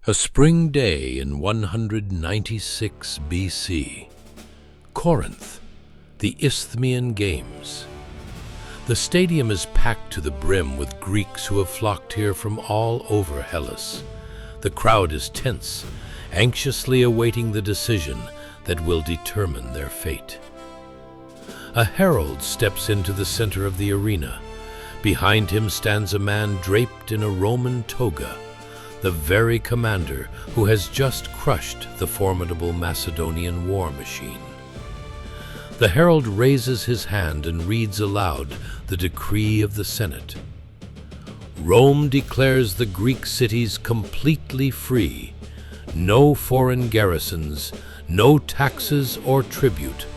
A spring day in 196 BC. Corinth, the Isthmian Games. The stadium is packed to the brim with Greeks who have flocked here from all over Hellas. The crowd is tense, anxiously awaiting the decision that will determine their fate. A herald steps into the center of the arena. Behind him stands a man draped in a Roman toga, the very commander who has just crushed the formidable Macedonian war machine. The herald raises his hand and reads aloud the decree of the Senate. Rome declares the Greek cities completely free. No foreign garrisons, no taxes or tribute,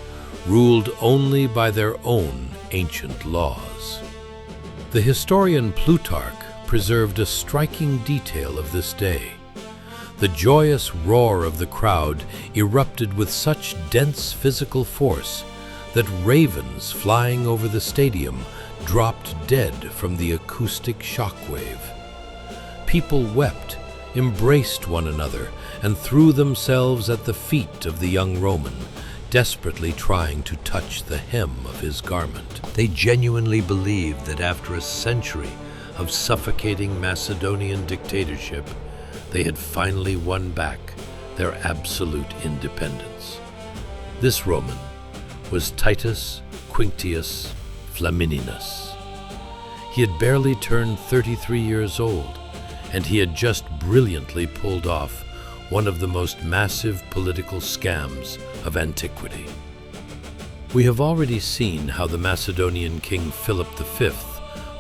ruled only by their own ancient laws. The historian Plutarch preserved a striking detail of this day. The joyous roar of the crowd erupted with such dense physical force that ravens flying over the stadium dropped dead from the acoustic shockwave. People wept, embraced one another, and threw themselves at the feet of the young Roman, desperately trying to touch the hem of his garment. They genuinely believed that after a century of suffocating Macedonian dictatorship, they had finally won back their absolute independence. This Roman was Titus Quinctius Flamininus. He had barely turned 33 years old, and he had just brilliantly pulled off one of the most massive political scams of antiquity. We have already seen how the Macedonian king Philip V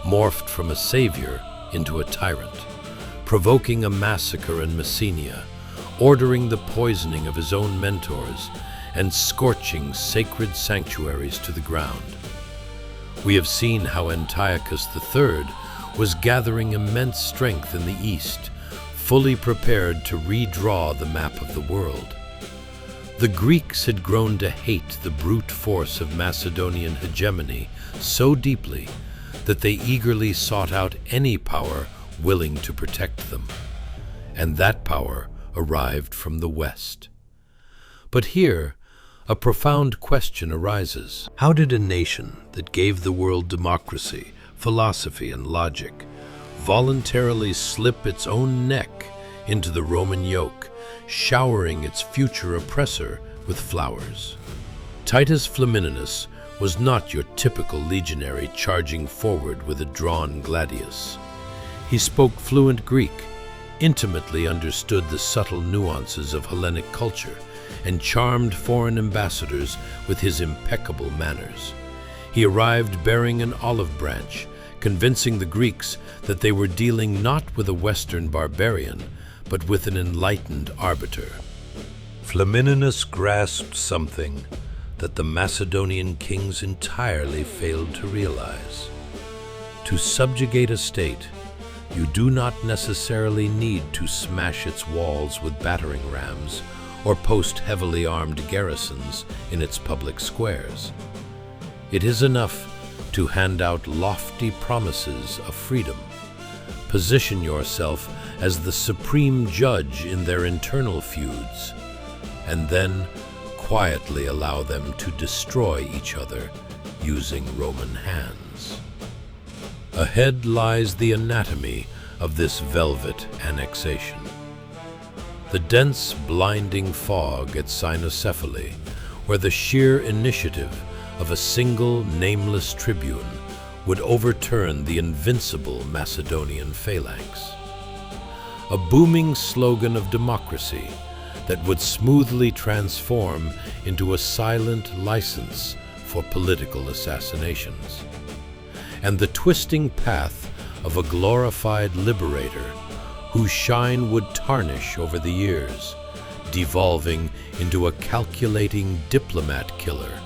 morphed from a savior into a tyrant, provoking a massacre in Messenia, ordering the poisoning of his own mentors, and scorching sacred sanctuaries to the ground. We have seen how Antiochus III was gathering immense strength in the east, fully prepared to redraw the map of the world. The Greeks had grown to hate the brute force of Macedonian hegemony so deeply that they eagerly sought out any power willing to protect them, and that power arrived from the west. But here, a profound question arises. How did a nation that gave the world democracy, philosophy, and logic voluntarily slip its own neck into the Roman yoke, showering its future oppressor with flowers? Titus Flamininus was not your typical legionary charging forward with a drawn gladius. He spoke fluent Greek, intimately understood the subtle nuances of Hellenic culture, and charmed foreign ambassadors with his impeccable manners. He arrived bearing an olive branch, convincing the Greeks that they were dealing not with a Western barbarian, but with an enlightened arbiter. Flamininus grasped something that the Macedonian kings entirely failed to realize. To subjugate a state, you do not necessarily need to smash its walls with battering rams or post heavily armed garrisons in its public squares. It is enough to hand out lofty promises of freedom, position yourself as the supreme judge in their internal feuds, and then quietly allow them to destroy each other using Roman hands. Ahead lies the anatomy of this velvet annexation. The dense, blinding fog at Cynocephaly, where the sheer initiative of a single nameless tribune would overturn the invincible Macedonian phalanx. A booming slogan of democracy that would smoothly transform into a silent license for political assassinations. And the twisting path of a glorified liberator whose shine would tarnish over the years, devolving into a calculating diplomat killer,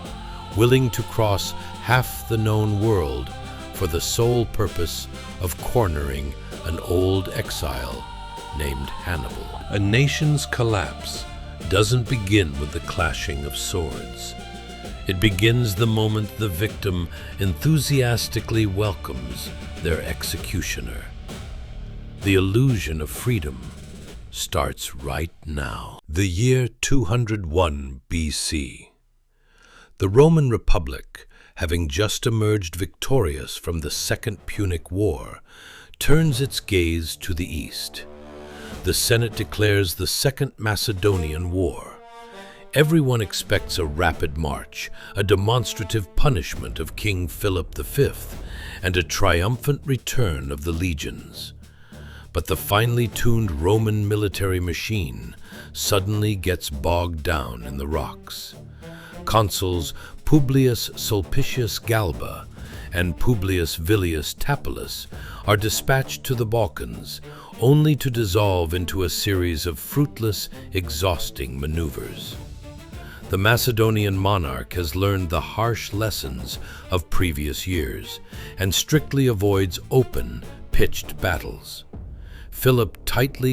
willing to cross half the known world for the sole purpose of cornering an old exile named Hannibal. A nation's collapse doesn't begin with the clashing of swords. It begins the moment the victim enthusiastically welcomes their executioner. The illusion of freedom starts right now. The year 201 BC. The Roman Republic, having just emerged victorious from the Second Punic War, turns its gaze to the east. The Senate declares the Second Macedonian War. Everyone expects a rapid march, a demonstrative punishment of King Philip V, and a triumphant return of the legions. But the finely tuned Roman military machine suddenly gets bogged down in the rocks. Consuls Publius Sulpicius Galba and Publius Villius Tapulus are dispatched to the Balkans, only to dissolve into a series of fruitless, exhausting maneuvers. The Macedonian monarch has learned the harsh lessons of previous years and strictly avoids open, pitched battles. Philip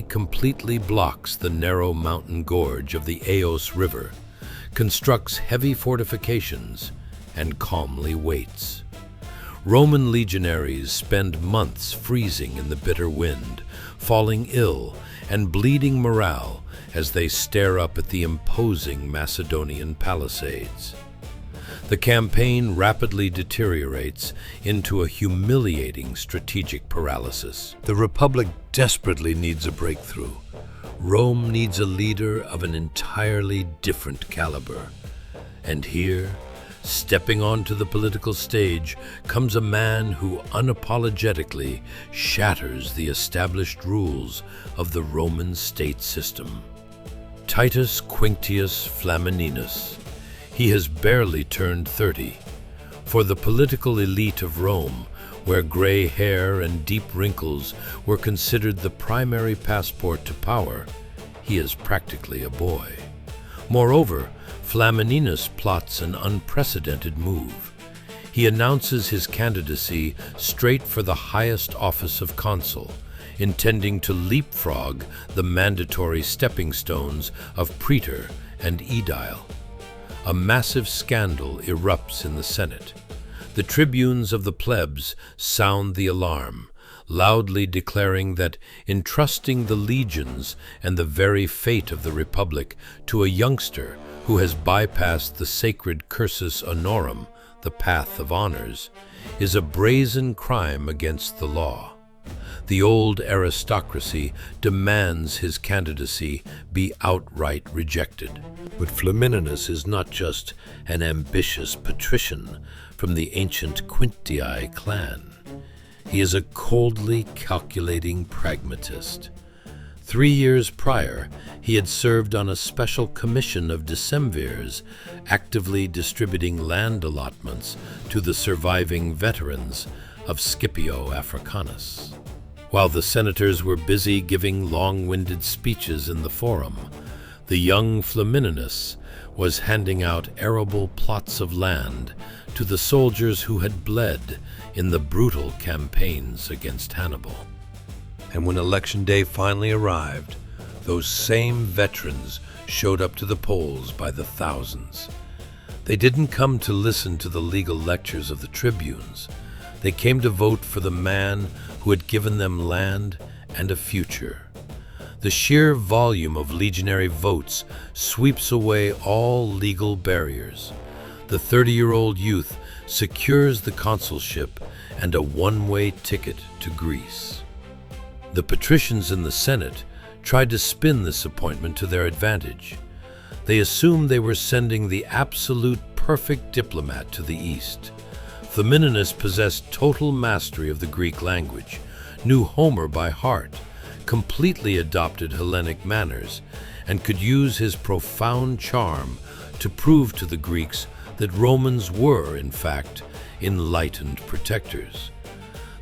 completely blocks the narrow mountain gorge of the Aos River, constructs heavy fortifications, and calmly waits. Roman legionaries spend months freezing in the bitter wind, falling ill and bleeding morale as they stare up at the imposing Macedonian palisades. The campaign rapidly deteriorates into a humiliating strategic paralysis. The Republic desperately needs a breakthrough. Rome needs a leader of an entirely different caliber. And here, stepping onto the political stage, comes a man who unapologetically shatters the established rules of the Roman state system. Titus Quinctius Flamininus. He has barely turned 30. For the political elite of Rome, where gray hair and deep wrinkles were considered the primary passport to power, he is practically a boy. Moreover, Flamininus plots an unprecedented move. He announces his candidacy straight for the highest office of consul, intending to leapfrog the mandatory stepping stones of praetor and aedile. A massive scandal erupts in the Senate. The tribunes of the plebs sound the alarm, loudly declaring that entrusting the legions and the very fate of the Republic to a youngster who has bypassed the sacred cursus honorum, the path of honors, is a brazen crime against the law. The old aristocracy demands his candidacy be outright rejected. But Flamininus is not just an ambitious patrician from the ancient Quintii clan. He is a coldly calculating pragmatist. 3 years prior, he had served on a special commission of decemvirs, actively distributing land allotments to the surviving veterans of Scipio Africanus. While the senators were busy giving long-winded speeches in the forum, the young Flamininus was handing out arable plots of land to the soldiers who had bled in the brutal campaigns against Hannibal. And when election day finally arrived, those same veterans showed up to the polls by the thousands. They didn't come to listen to the legal lectures of the tribunes. They came to vote for the man who had given them land and a future. The sheer volume of legionary votes sweeps away all legal barriers. The 30-year-old youth secures the consulship and a one-way ticket to Greece. The patricians in the Senate tried to spin this appointment to their advantage. They assumed they were sending the absolute perfect diplomat to the East. Flamininus possessed total mastery of the Greek language, knew Homer by heart, completely adopted Hellenic manners, and could use his profound charm to prove to the Greeks that Romans were, in fact, enlightened protectors.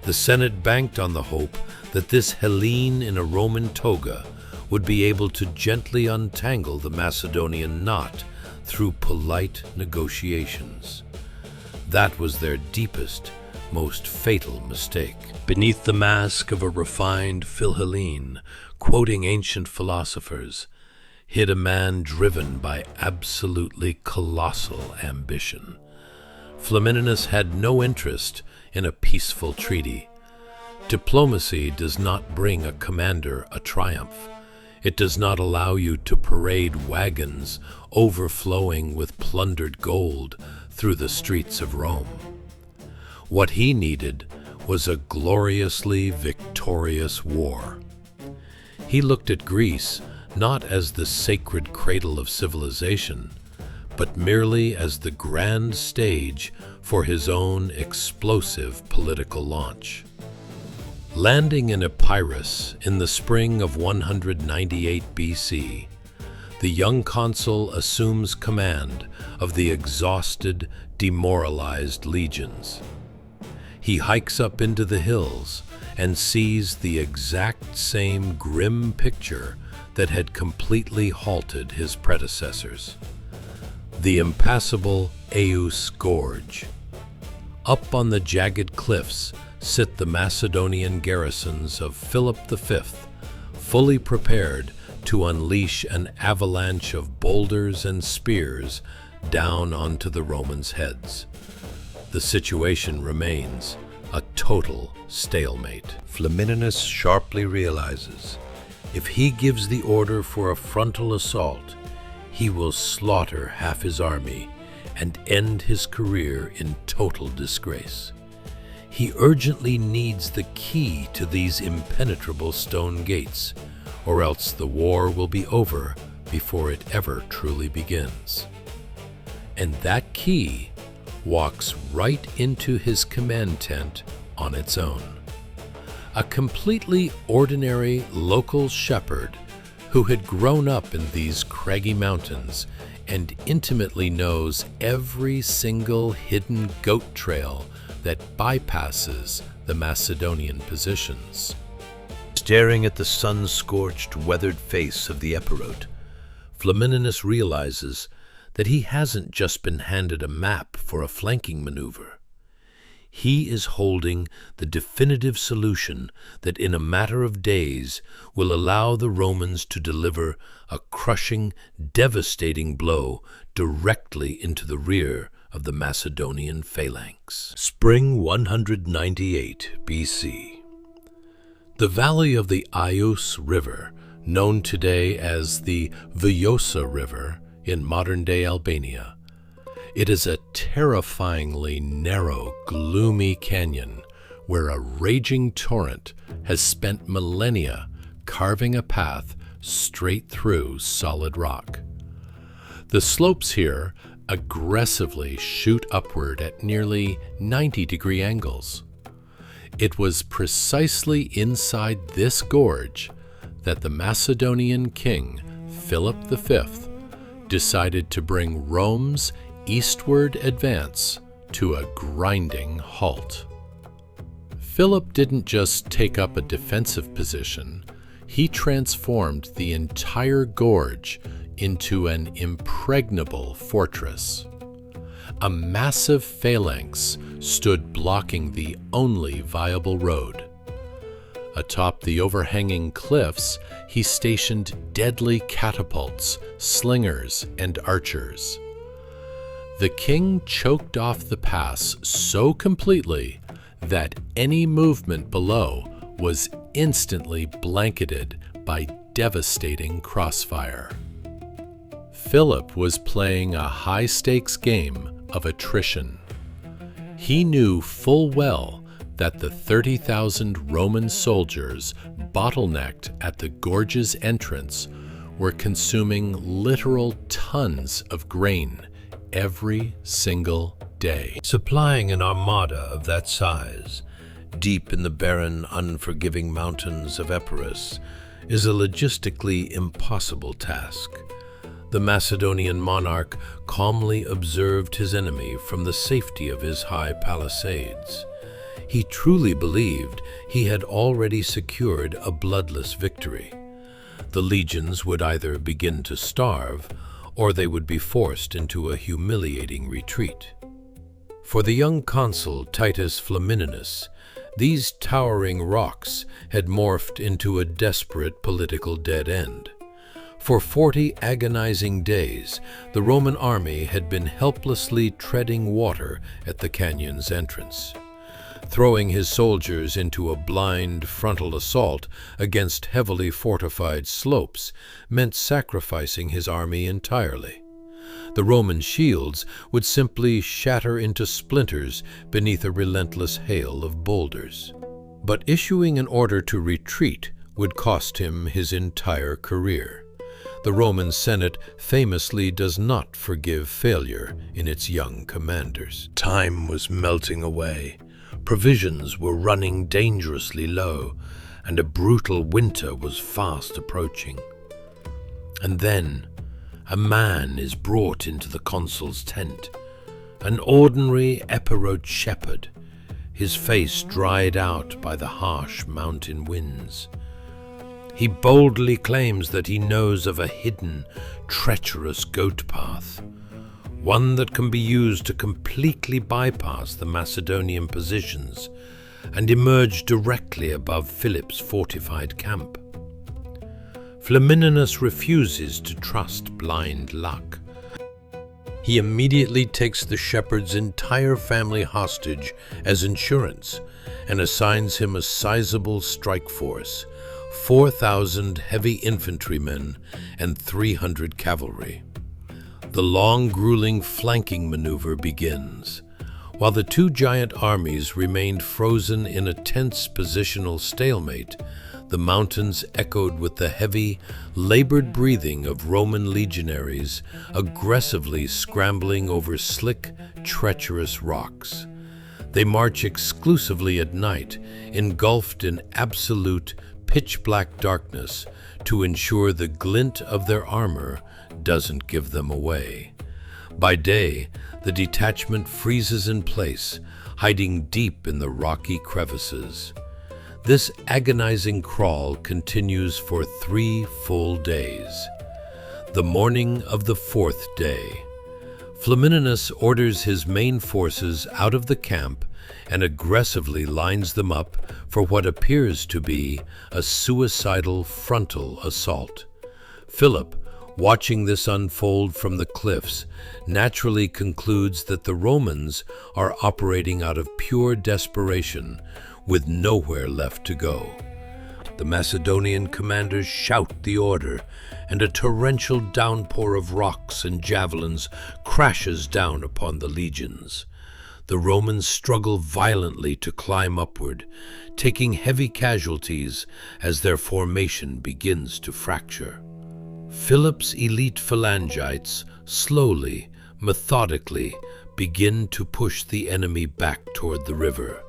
The Senate banked on the hope that this Hellene in a Roman toga would be able to gently untangle the Macedonian knot through polite negotiations. That was their deepest, most fatal mistake. Beneath the mask of a refined Philhellene, quoting ancient philosophers, hid a man driven by absolutely colossal ambition. Flamininus had no interest in a peaceful treaty. Diplomacy does not bring a commander a triumph. It does not allow you to parade wagons overflowing with plundered gold through the streets of Rome. What he needed was a gloriously victorious war. He looked at Greece not as the sacred cradle of civilization, but merely as the grand stage for his own explosive political launch. Landing in Epirus in the spring of 198 BC, the young consul assumes command of the exhausted, demoralized legions. He hikes up into the hills and sees the exact same grim picture that had completely halted his predecessors. The impassable Aeus Gorge. Up on the jagged cliffs sit the Macedonian garrisons of Philip V, fully prepared to unleash an avalanche of boulders and spears down onto the Romans' heads. The situation remains a total stalemate. Flamininus sharply realizes if he gives the order for a frontal assault, he will slaughter half his army and end his career in total disgrace. He urgently needs the key to these impenetrable stone gates, or else the war will be over before it ever truly begins. And that key walks right into his command tent on its own. A completely ordinary local shepherd who had grown up in these craggy mountains and intimately knows every single hidden goat trail that bypasses the Macedonian positions. Staring at the sun-scorched, weathered face of the Epirote, Flamininus realizes that he hasn't just been handed a map for a flanking maneuver. He is holding the definitive solution that in a matter of days will allow the Romans to deliver a crushing, devastating blow directly into the rear of the Macedonian phalanx. Spring 198 BC. The valley of the Ius River, known today as the Vjosa River in modern-day Albania. It is a terrifyingly narrow, gloomy canyon where a raging torrent has spent millennia carving a path straight through solid rock. The slopes here aggressively shoot upward at nearly 90-degree angles. It was precisely inside this gorge that the Macedonian king, Philip V, decided to bring Rome's eastward advance to a grinding halt. Philip didn't just take up a defensive position, he transformed the entire gorge into an impregnable fortress. A massive phalanx stood blocking the only viable road. Atop the overhanging cliffs, he stationed deadly catapults, slingers, and archers. The king choked off the pass so completely that any movement below was instantly blanketed by devastating crossfire. Philip was playing a high-stakes game of attrition. He knew full well that the 30,000 Roman soldiers bottlenecked at the gorge's entrance were consuming literal tons of grain every single day. Supplying an armada of that size, deep in the barren, unforgiving mountains of Epirus, is a logistically impossible task. The Macedonian monarch calmly observed his enemy from the safety of his high palisades. He truly believed he had already secured a bloodless victory. The legions would either begin to starve, or they would be forced into a humiliating retreat. For the young consul Titus Flamininus, these towering rocks had morphed into a desperate political dead end. For 40 agonizing days, the Roman army had been helplessly treading water at the canyon's entrance. Throwing his soldiers into a blind frontal assault against heavily fortified slopes meant sacrificing his army entirely. The Roman shields would simply shatter into splinters beneath a relentless hail of boulders. But issuing an order to retreat would cost him his entire career. The Roman Senate famously does not forgive failure in its young commanders. Time was melting away. Provisions were running dangerously low, and a brutal winter was fast approaching. And then, a man is brought into the consul's tent, an ordinary Epirot shepherd, his face dried out by the harsh mountain winds. He boldly claims that he knows of a hidden, treacherous goat path, one that can be used to completely bypass the Macedonian positions and emerge directly above Philip's fortified camp. Flamininus refuses to trust blind luck. He immediately takes the shepherd's entire family hostage as insurance and assigns him a sizable strike force, 4,000 heavy infantrymen and 300 cavalry. The long, grueling flanking maneuver begins. While the two giant armies remained frozen in a tense positional stalemate, the mountains echoed with the heavy, labored breathing of Roman legionaries aggressively scrambling over slick, treacherous rocks. They march exclusively at night, engulfed in absolute, pitch-black darkness to ensure the glint of their armor doesn't give them away. By day, the detachment freezes in place, hiding deep in the rocky crevices. This agonizing crawl continues for 3 full days. The morning of the 4th day, Flamininus orders his main forces out of the camp and aggressively lines them up for what appears to be a suicidal frontal assault. Philip, watching this unfold from the cliffs, naturally concludes that the Romans are operating out of pure desperation, with nowhere left to go. The Macedonian commanders shout the order, and a torrential downpour of rocks and javelins crashes down upon the legions. The Romans struggle violently to climb upward, taking heavy casualties as their formation begins to fracture. Philip's elite phalangites slowly, methodically begin to push the enemy back toward the river.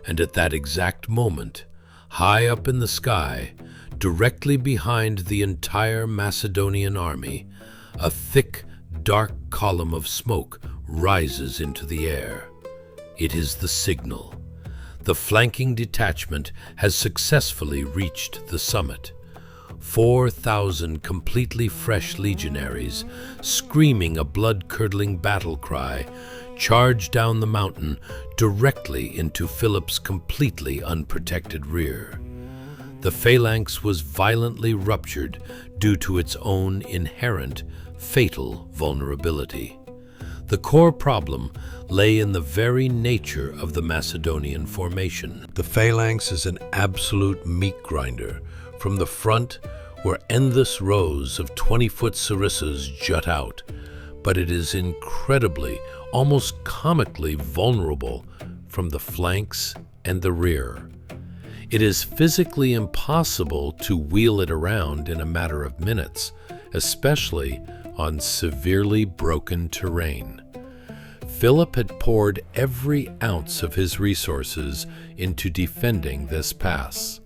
And at that exact moment, high up in the sky, directly behind the entire Macedonian army, a thick, dark column of smoke rises into the air. It is the signal. The flanking detachment has successfully reached the summit. 4,000 completely fresh legionaries, screaming a blood-curdling battle cry, charge down the mountain directly into Philip's completely unprotected rear. The phalanx was violently ruptured due to its own inherent, fatal vulnerability. The core problem lay in the very nature of the Macedonian formation. The phalanx is an absolute meat grinder. From the front, where endless rows of 20-foot sarissas jut out, but it is incredibly, almost comically vulnerable from the flanks and the rear. It is physically impossible to wheel it around in a matter of minutes, especially on severely broken terrain. Philip had poured every ounce of his resources into defending this pass.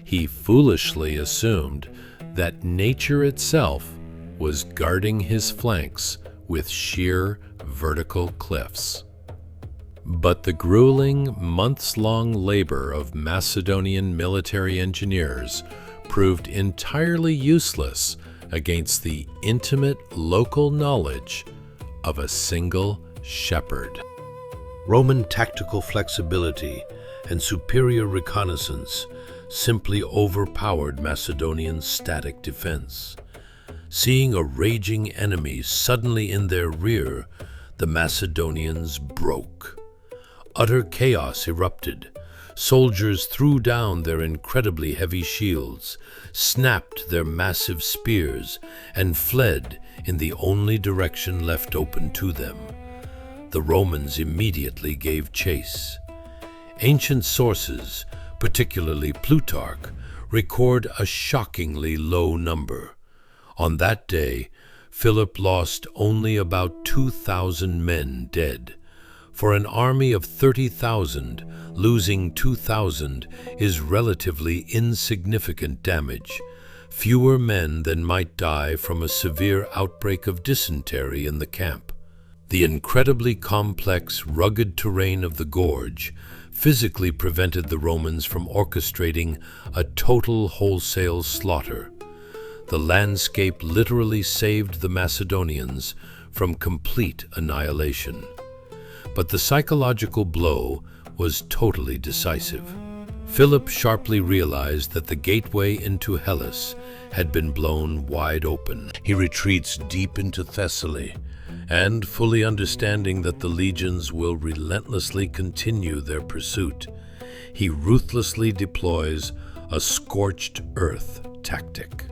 He foolishly assumed that nature itself was guarding his flanks with sheer vertical cliffs. But the grueling, months-long labor of Macedonian military engineers proved entirely useless against the intimate local knowledge of a single shepherd. Roman tactical flexibility and superior reconnaissance simply overpowered Macedonian static defense. Seeing a raging enemy suddenly in their rear, the Macedonians broke. Utter chaos erupted. Soldiers threw down their incredibly heavy shields, snapped their massive spears, and fled in the only direction left open to them. The Romans immediately gave chase. Ancient sources, particularly Plutarch, record a shockingly low number. On that day, Philip lost only about 2,000 men dead. For an army of 30,000, losing 2,000 is relatively insignificant damage, fewer men than might die from a severe outbreak of dysentery in the camp. The incredibly complex, rugged terrain of the gorge physically prevented the Romans from orchestrating a total wholesale slaughter. The landscape literally saved the Macedonians from complete annihilation. But the psychological blow was totally decisive. Philip sharply realized that the gateway into Hellas had been blown wide open. He retreats deep into Thessaly, and fully understanding that the legions will relentlessly continue their pursuit, he ruthlessly deploys a scorched earth tactic.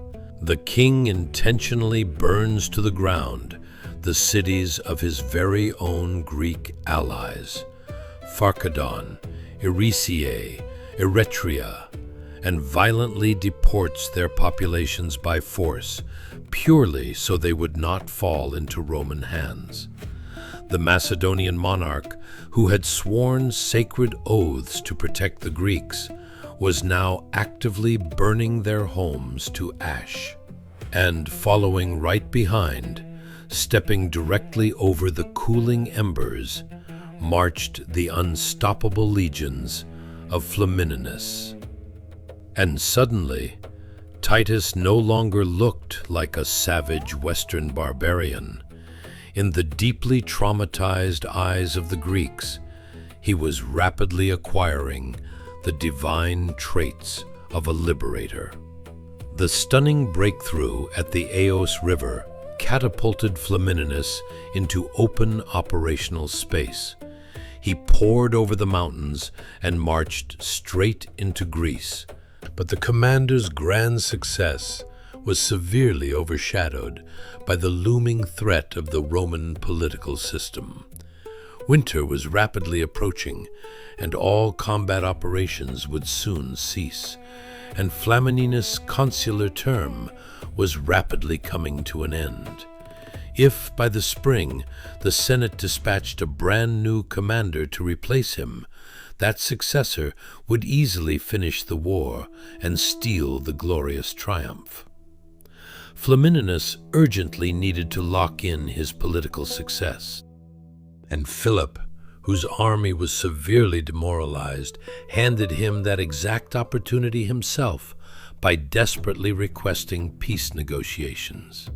The king intentionally burns to the ground the cities of his very own Greek allies, Pharkadon, Erysiae, Eretria, and violently deports their populations by force, purely so they would not fall into Roman hands. The Macedonian monarch, who had sworn sacred oaths to protect the Greeks, was now actively burning their homes to ash. And following right behind, stepping directly over the cooling embers, marched the unstoppable legions of Flamininus. And suddenly, Titus no longer looked like a savage Western barbarian. In the deeply traumatized eyes of the Greeks, he was rapidly acquiring the divine traits of a liberator. The stunning breakthrough at the Aos River catapulted Flamininus into open operational space. He poured over the mountains and marched straight into Greece. But the commander's grand success was severely overshadowed by the looming threat of the Roman political system. Winter was rapidly approaching, and all combat operations would soon cease, and Flamininus' consular term was rapidly coming to an end. If, by the spring, the Senate dispatched a brand new commander to replace him, that successor would easily finish the war and steal the glorious triumph. Flamininus urgently needed to lock in his political success, and Philip, whose army was severely demoralized, handed him that exact opportunity himself by desperately requesting peace negotiations.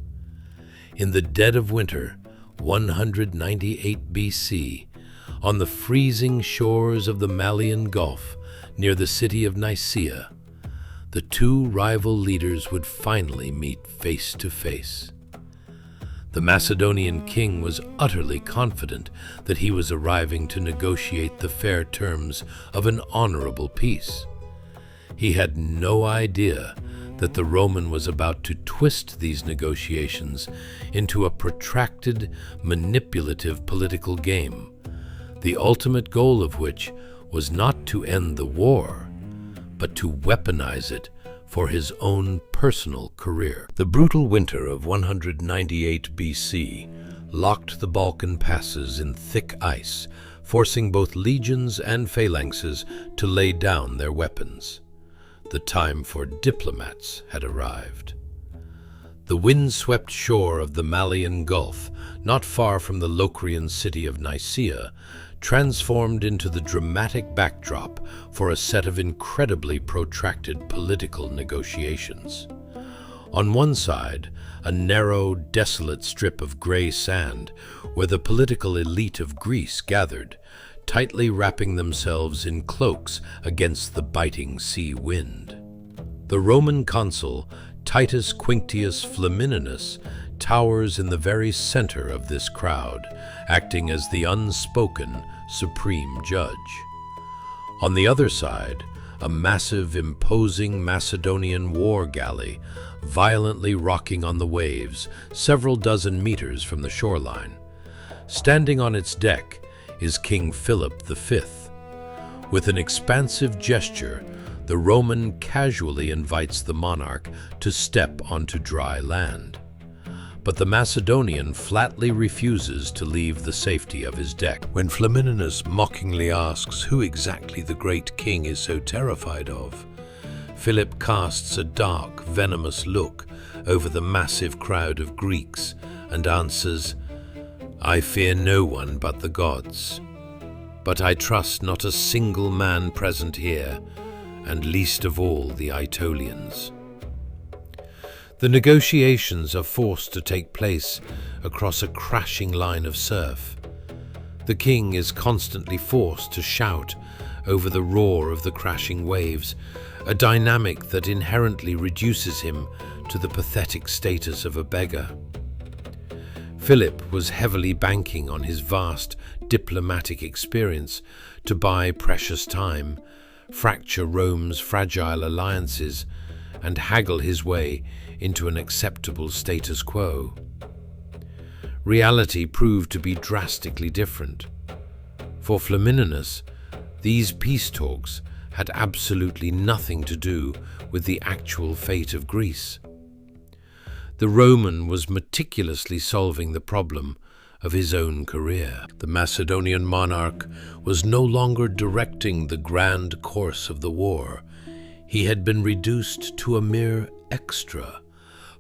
In the dead of winter, 198 BC, on the freezing shores of the Malian Gulf near the city of Nicaea, the two rival leaders would finally meet face to face. The Macedonian king was utterly confident that he was arriving to negotiate the fair terms of an honorable peace. He had no idea that the Roman was about to twist these negotiations into a protracted, manipulative political game, the ultimate goal of which was not to end the war, but to weaponize it for his own personal career. The brutal winter of 198 BC locked the Balkan passes in thick ice, forcing both legions and phalanxes to lay down their weapons. The time for diplomats had arrived. The windswept shore of the Malian Gulf, not far from the Locrian city of Nicaea, transformed into the dramatic backdrop for a set of incredibly protracted political negotiations. On one side, a narrow, desolate strip of gray sand where the political elite of Greece gathered, tightly wrapping themselves in cloaks against the biting sea wind. The Roman consul, Titus Quinctius Flamininus, towers in the very center of this crowd, acting as the unspoken supreme judge. On the other side, a massive, imposing Macedonian war galley, violently rocking on the waves several dozen meters from the shoreline. Standing on its deck is King Philip V. With an expansive gesture, the Roman casually invites the monarch to step onto dry land. But the Macedonian flatly refuses to leave the safety of his deck. When Flamininus mockingly asks who exactly the great king is so terrified of, Philip casts a dark, venomous look over the massive crowd of Greeks and answers, "I fear no one but the gods, but I trust not a single man present here, and least of all the Aetolians." The negotiations are forced to take place across a crashing line of surf. The king is constantly forced to shout over the roar of the crashing waves, a dynamic that inherently reduces him to the pathetic status of a beggar. Philip was heavily banking on his vast diplomatic experience to buy precious time, fracture Rome's fragile alliances, and haggle his way into an acceptable status quo. Reality proved to be drastically different. For Flamininus, these peace talks had absolutely nothing to do with the actual fate of Greece. The Roman was meticulously solving the problem of his own career. The Macedonian monarch was no longer directing the grand course of the war. He had been reduced to a mere extra,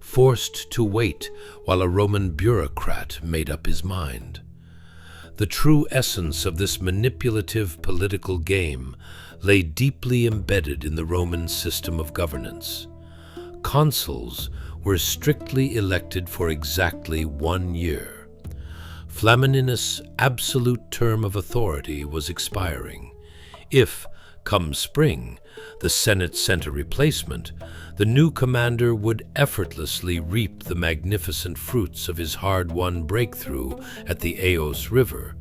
forced to wait while a Roman bureaucrat made up his mind. The true essence of this manipulative political game lay deeply embedded in the Roman system of governance. Consuls were strictly elected for exactly 1 year. Flamininus' absolute term of authority was expiring. If, come spring, the Senate sent a replacement, the new commander would effortlessly reap the magnificent fruits of his hard-won breakthrough at the Aos River,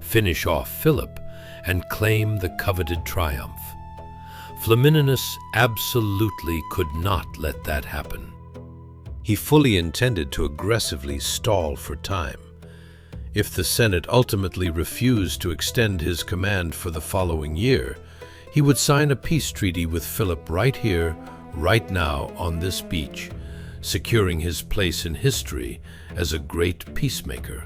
finish off Philip, and claim the coveted triumph. Flamininus absolutely could not let that happen. He fully intended to aggressively stall for time. If the Senate ultimately refused to extend his command for the following year, he would sign a peace treaty with Philip right here, right now on this beach, securing his place in history as a great peacemaker.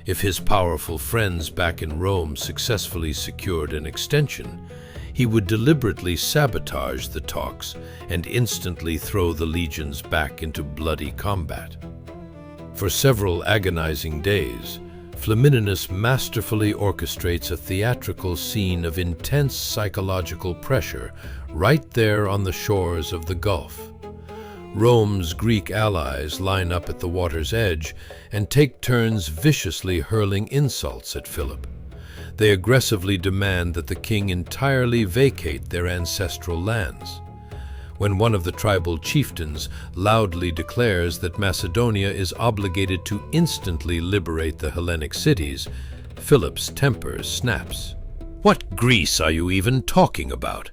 If his powerful friends back in Rome successfully secured an extension, he would deliberately sabotage the talks and instantly throw the legions back into bloody combat. For several agonizing days, Flamininus masterfully orchestrates a theatrical scene of intense psychological pressure right there on the shores of the Gulf. Rome's Greek allies line up at the water's edge and take turns viciously hurling insults at Philip. They aggressively demand that the king entirely vacate their ancestral lands. When one of the tribal chieftains loudly declares that Macedonia is obligated to instantly liberate the Hellenic cities, Philip's temper snaps. "What Greece are you even talking about?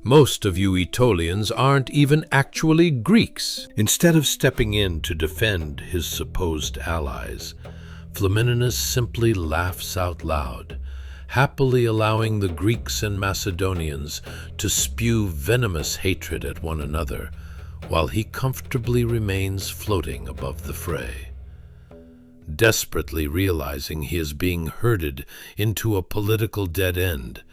Most of you Aetolians aren't even actually Greeks." Instead of stepping in to defend his supposed allies, Flamininus simply laughs out loud, happily allowing the Greeks and Macedonians to spew venomous hatred at one another, while he comfortably remains floating above the fray. Desperately realizing he is being herded into a political dead end,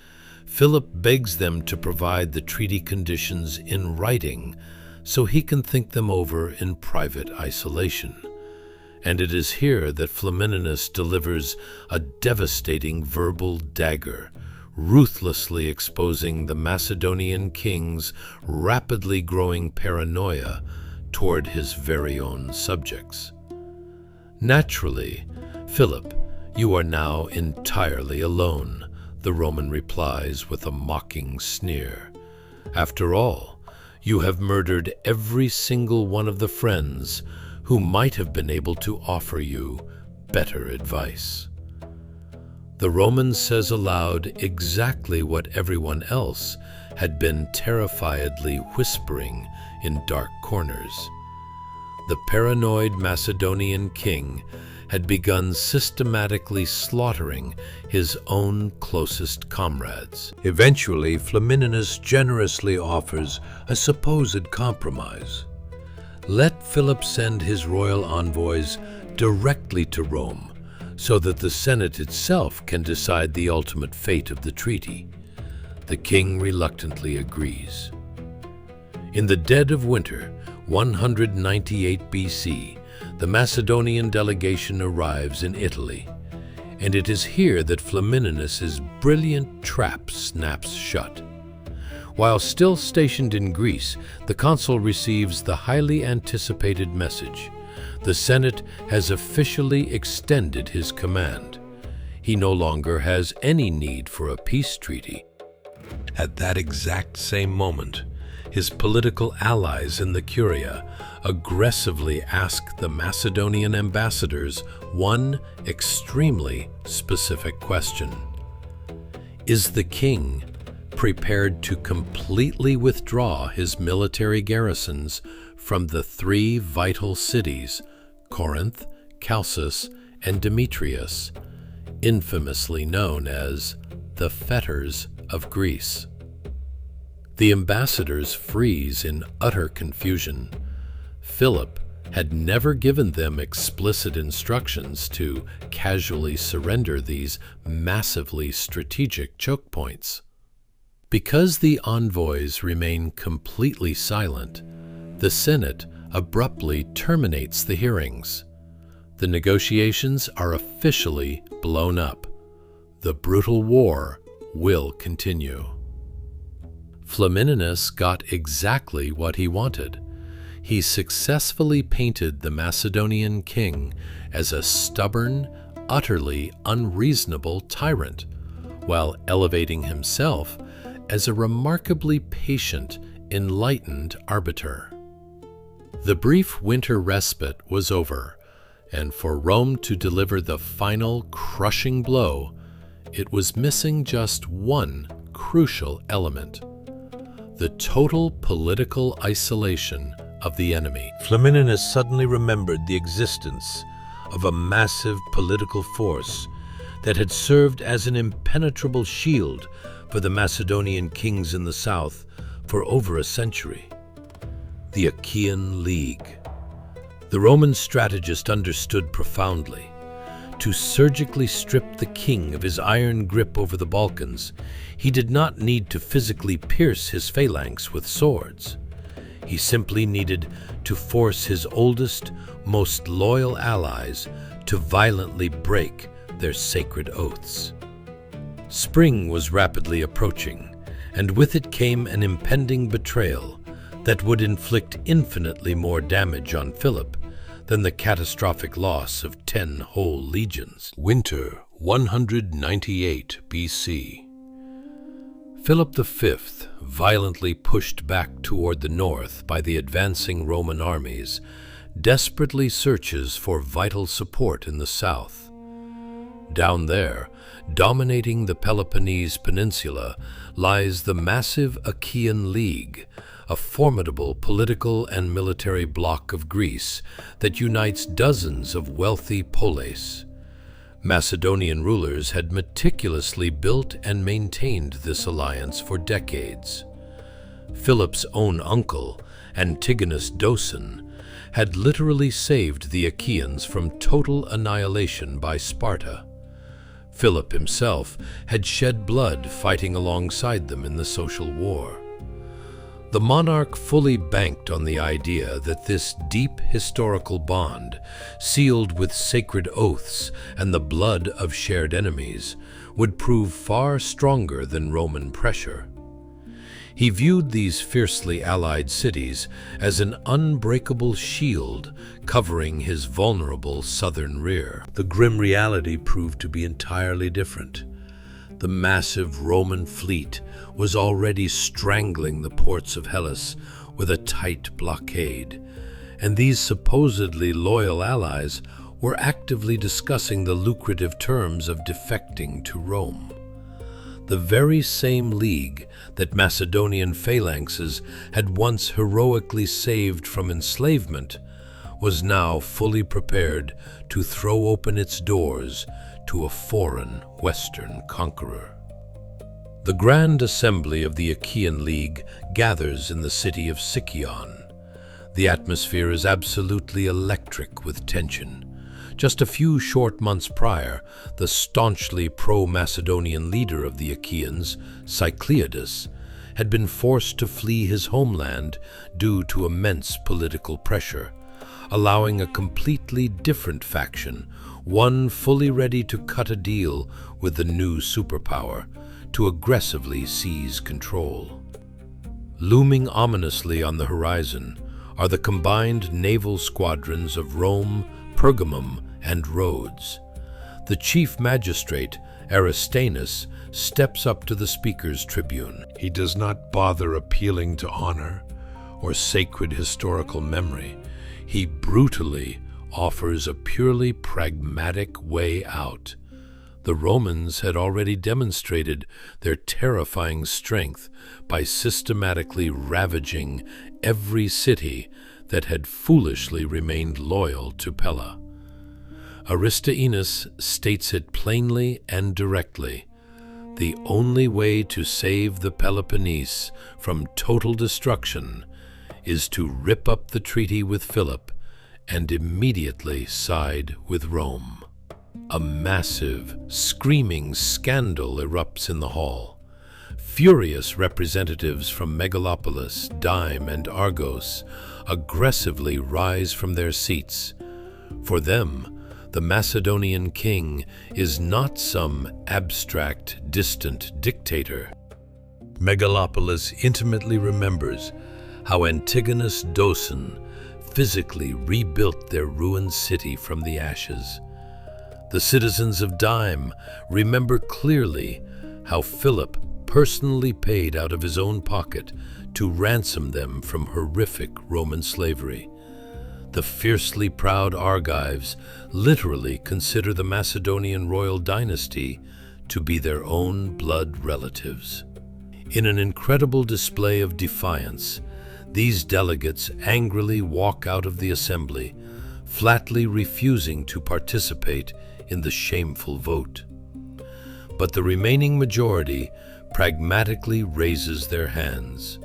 Philip begs them to provide the treaty conditions in writing so he can think them over in private isolation. And it is here that Flamininus delivers a devastating verbal dagger, ruthlessly exposing the Macedonian king's rapidly growing paranoia toward his very own subjects. "Naturally, Philip, you are now entirely alone," the Roman replies with a mocking sneer. "After all, you have murdered every single one of the friends who might have been able to offer you better advice. The Roman says aloud exactly what everyone else had been terrifiedly whispering in dark corners. The paranoid Macedonian king had begun systematically slaughtering his own closest comrades. Eventually, Flamininus generously offers a supposed compromise. Let Philip send his royal envoys directly to Rome, so that the Senate itself can decide the ultimate fate of the treaty. The king reluctantly agrees. In the dead of winter, 198 BC, the Macedonian delegation arrives in Italy, and it is here that Flamininus's brilliant trap snaps shut. While still stationed in Greece, the consul receives the highly anticipated message. The Senate has officially extended his command. He no longer has any need for a peace treaty. At that exact same moment, his political allies in the Curia aggressively ask the Macedonian ambassadors one extremely specific question. Is the king prepared to completely withdraw his military garrisons from the three vital cities, Corinth, Chalcis, and Demetrius, infamously known as the fetters of Greece? The ambassadors freeze in utter confusion. Philip had never given them explicit instructions to casually surrender these massively strategic choke points. Because the envoys remain completely silent, the Senate abruptly terminates the hearings. The negotiations are officially blown up. The brutal war will continue. Flamininus got exactly what he wanted. He successfully painted the Macedonian king as a stubborn, utterly unreasonable tyrant, while elevating himself as a remarkably patient, enlightened arbiter. The brief winter respite was over, and for Rome to deliver the final crushing blow, it was missing just one crucial element: the total political isolation of the enemy. Flamininus suddenly remembered the existence of a massive political force that had served as an impenetrable shield for the Macedonian kings in the south for over a century: the Achaean League. The Roman strategist understood profoundly. To surgically strip the king of his iron grip over the Balkans, he did not need to physically pierce his phalanx with swords. He simply needed to force his oldest, most loyal allies to violently break their sacred oaths. Spring was rapidly approaching, and with it came an impending betrayal that would inflict infinitely more damage on Philip than the catastrophic loss of 10 whole legions. Winter 198 BC. Philip V, violently pushed back toward the north by the advancing Roman armies, desperately searches for vital support in the south. Down there, dominating the Peloponnese Peninsula, lies the massive Achaean League, a formidable political and military bloc of Greece that unites dozens of wealthy polis. Macedonian rulers had meticulously built and maintained this alliance for decades. Philip's own uncle, Antigonus Docen, had literally saved the Achaeans from total annihilation by Sparta. Philip himself had shed blood fighting alongside them in the social war. The monarch fully banked on the idea that this deep historical bond, sealed with sacred oaths and the blood of shared enemies, would prove far stronger than Roman pressure. He viewed these fiercely allied cities as an unbreakable shield covering his vulnerable southern rear. The grim reality proved to be entirely different. The massive Roman fleet was already strangling the ports of Hellas with a tight blockade, and these supposedly loyal allies were actively discussing the lucrative terms of defecting to Rome. The very same league that Macedonian phalanxes had once heroically saved from enslavement was now fully prepared to throw open its doors to a foreign Western conqueror. The Grand Assembly of the Achaean League gathers in the city of Sicyon. The atmosphere is absolutely electric with tension. Just a few short months prior, the staunchly pro-Macedonian leader of the Achaeans, Cycleades, had been forced to flee his homeland due to immense political pressure, allowing a completely different faction, one fully ready to cut a deal with the new superpower, to aggressively seize control. Looming ominously on the horizon are the combined naval squadrons of Rome, Pergamum, and Rhodes. The chief magistrate, Aristaeus, steps up to the speaker's tribune. He does not bother appealing to honor or sacred historical memory. He brutally offers a purely pragmatic way out. The Romans had already demonstrated their terrifying strength by systematically ravaging every city that had foolishly remained loyal to Pella. Aristaeus states it plainly and directly. The only way to save the Peloponnese from total destruction is to rip up the treaty with Philip and immediately side with Rome. A massive, screaming scandal erupts in the hall. Furious representatives from Megalopolis, Dyme, and Argos aggressively rise from their seats. For them, the Macedonian king is not some abstract, distant dictator. Megalopolis intimately remembers how Antigonus Doson physically rebuilt their ruined city from the ashes. The citizens of Dyme remember clearly how Philip personally paid out of his own pocket to ransom them from horrific Roman slavery. The fiercely proud Argives literally consider the Macedonian royal dynasty to be their own blood relatives. In an incredible display of defiance, these delegates angrily walk out of the assembly, flatly refusing to participate in the shameful vote. But the remaining majority pragmatically raises their hands.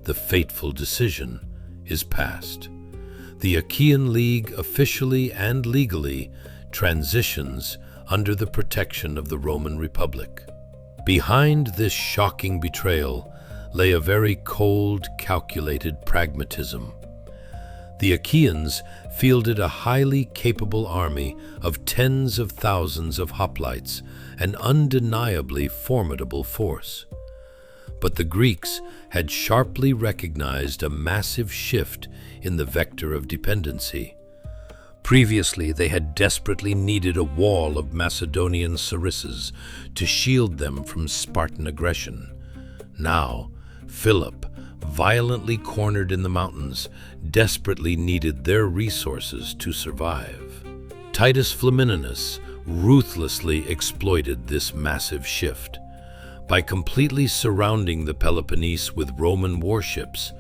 The fateful decision is passed. The Achaean League officially and legally transitions under the protection of the Roman Republic. Behind this shocking betrayal lay a very cold, calculated pragmatism. The Achaeans fielded a highly capable army of tens of thousands of hoplites, an undeniably formidable force. But the Greeks had sharply recognized a massive shift in the vector of dependency. Previously, they had desperately needed a wall of Macedonian sarissas to shield them from Spartan aggression. Now, Philip, violently cornered in the mountains, desperately needed their resources to survive. Titus Flamininus ruthlessly exploited this massive shift. By completely surrounding the Peloponnese with Roman warships,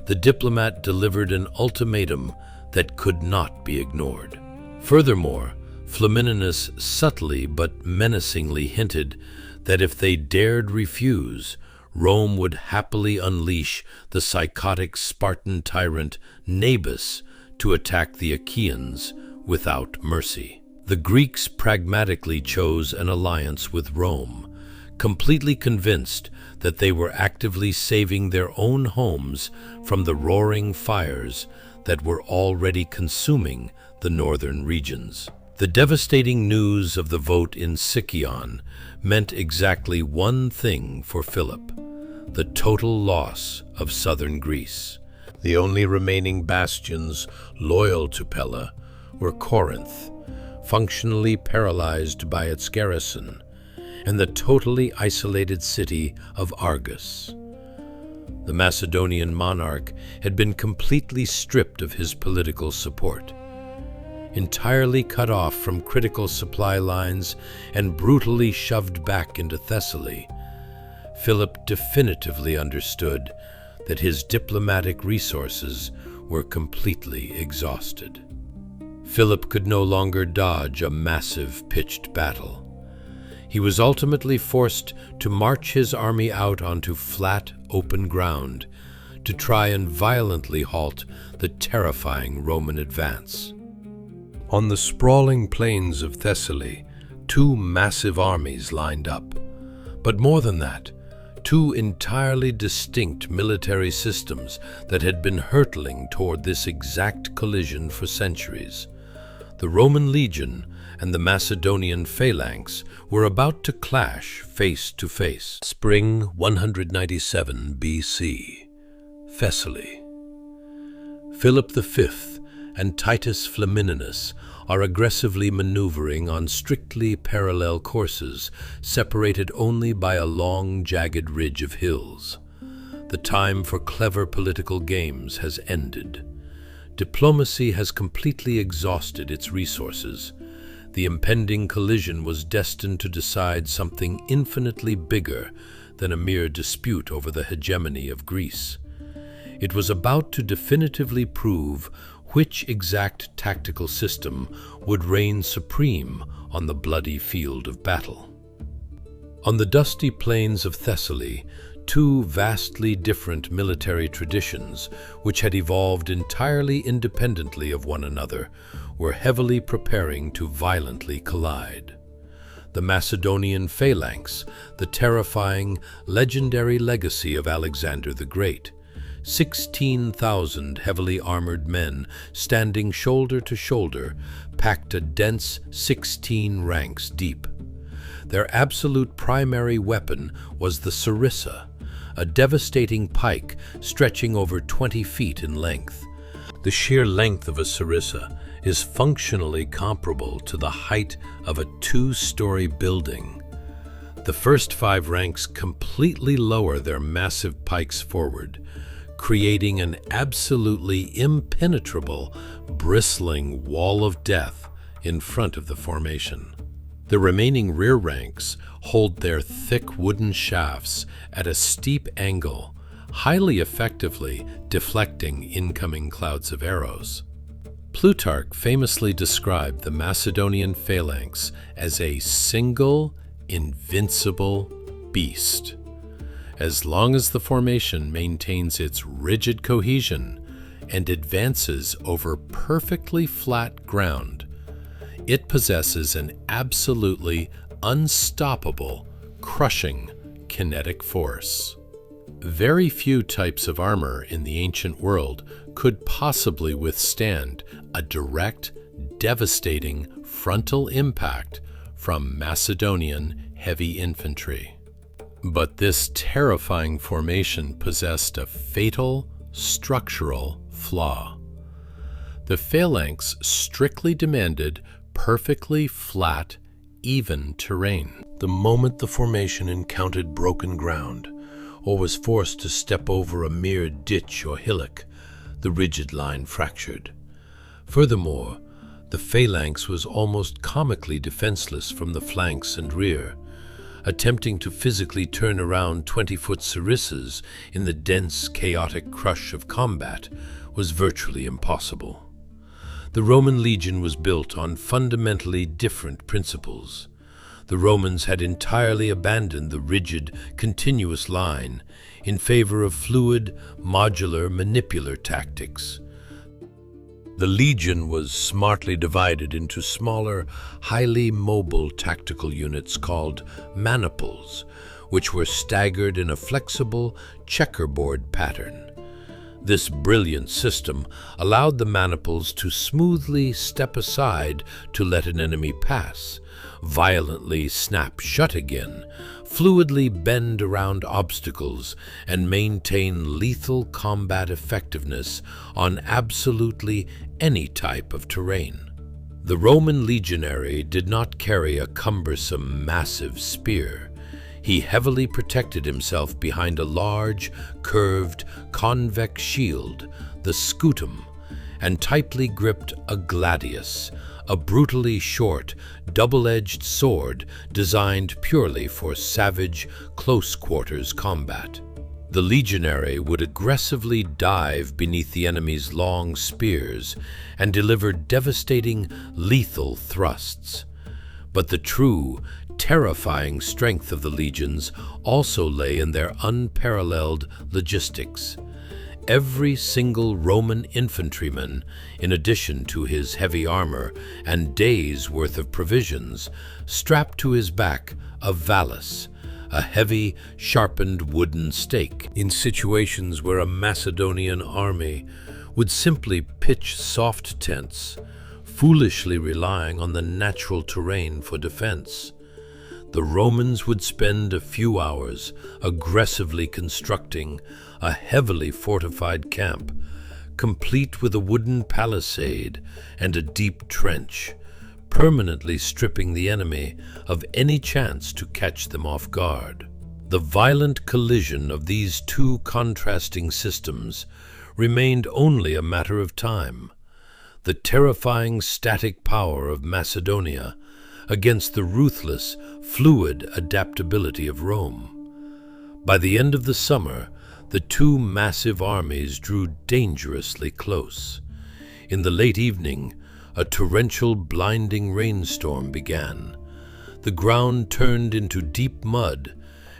the diplomat delivered an ultimatum that could not be ignored. Furthermore, Flamininus subtly but menacingly hinted that if they dared refuse, Rome would happily unleash the psychotic Spartan tyrant Nabis to attack the Achaeans without mercy. The Greeks pragmatically chose an alliance with Rome, completely convinced that they were actively saving their own homes from the roaring fires that were already consuming the northern regions. The devastating news of the vote in Sicyon meant exactly one thing for Philip: the total loss of southern Greece. The only remaining bastions loyal to Pella were Corinth, functionally paralyzed by its garrison, and the totally isolated city of Argos. The Macedonian monarch had been completely stripped of his political support. Entirely cut off from critical supply lines and brutally shoved back into Thessaly, Philip definitively understood that his diplomatic resources were completely exhausted. Philip could no longer dodge a massive pitched battle. He was ultimately forced to march his army out onto flat, open ground to try and violently halt the terrifying Roman advance. On the sprawling plains of Thessaly, two massive armies lined up. But more than that, two entirely distinct military systems that had been hurtling toward this exact collision for centuries. The Roman legion and the Macedonian phalanx were about to clash face to face. Spring 197 BC, Thessaly. Philip V and Titus Flamininus are aggressively maneuvering on strictly parallel courses, separated only by a long, jagged ridge of hills. The time for clever political games has ended. Diplomacy has completely exhausted its resources. The impending collision was destined to decide something infinitely bigger than a mere dispute over the hegemony of Greece. It was about to definitively prove which exact tactical system would reign supreme on the bloody field of battle. On the dusty plains of Thessaly, two vastly different military traditions, which had evolved entirely independently of one another, were heavily preparing to violently collide. The Macedonian phalanx, the terrifying, legendary legacy of Alexander the Great, 16,000 heavily armored men standing shoulder to shoulder, packed a dense 16 ranks deep. Their absolute primary weapon was the sarissa, a devastating pike stretching over 20 feet in length. The sheer length of a sarissa is functionally comparable to the height of a two-story building. The first 5 ranks completely lower their massive pikes forward, creating an absolutely impenetrable, bristling wall of death in front of the formation. The remaining rear ranks hold their thick wooden shafts at a steep angle, highly effectively deflecting incoming clouds of arrows. Plutarch famously described the Macedonian phalanx as a single, invincible beast. As long as the formation maintains its rigid cohesion and advances over perfectly flat ground, it possesses an absolutely unstoppable, crushing kinetic force. Very few types of armor in the ancient world could possibly withstand a direct, devastating frontal impact from Macedonian heavy infantry. But this terrifying formation possessed a fatal structural flaw. The phalanx strictly demanded perfectly flat, even terrain. The moment the formation encountered broken ground, or was forced to step over a mere ditch or hillock, the rigid line fractured. Furthermore, the phalanx was almost comically defenseless from the flanks and rear. Attempting to physically turn around 20-foot sarissas in the dense, chaotic crush of combat was virtually impossible. The Roman legion was built on fundamentally different principles. The Romans had entirely abandoned the rigid, continuous line in favor of fluid, modular, manipular tactics. The legion was smartly divided into smaller, highly mobile tactical units called maniples, which were staggered in a flexible checkerboard pattern. This brilliant system allowed the maniples to smoothly step aside to let an enemy pass, violently snap shut again, fluidly bend around obstacles, and maintain lethal combat effectiveness on absolutely any type of terrain. The Roman legionary did not carry a cumbersome, massive spear. He heavily protected himself behind a large, curved, convex shield, the scutum, and tightly gripped a gladius, a brutally short, double-edged sword designed purely for savage, close-quarters combat. The legionary would aggressively dive beneath the enemy's long spears and deliver devastating, lethal thrusts. But the true, terrifying strength of the legions also lay in their unparalleled logistics. Every single Roman infantryman, in addition to his heavy armor and days' worth of provisions, strapped to his back a vallus, a heavy, sharpened wooden stake. In situations where a Macedonian army would simply pitch soft tents, foolishly relying on the natural terrain for defense, the Romans would spend a few hours aggressively constructing a heavily fortified camp, complete with a wooden palisade and a deep trench, permanently stripping the enemy of any chance to catch them off guard. The violent collision of these two contrasting systems remained only a matter of time. The terrifying static power of Macedonia against the ruthless, fluid adaptability of Rome. By the end of the summer, the two massive armies drew dangerously close. In the late evening, a torrential, blinding rainstorm began. The ground turned into deep mud,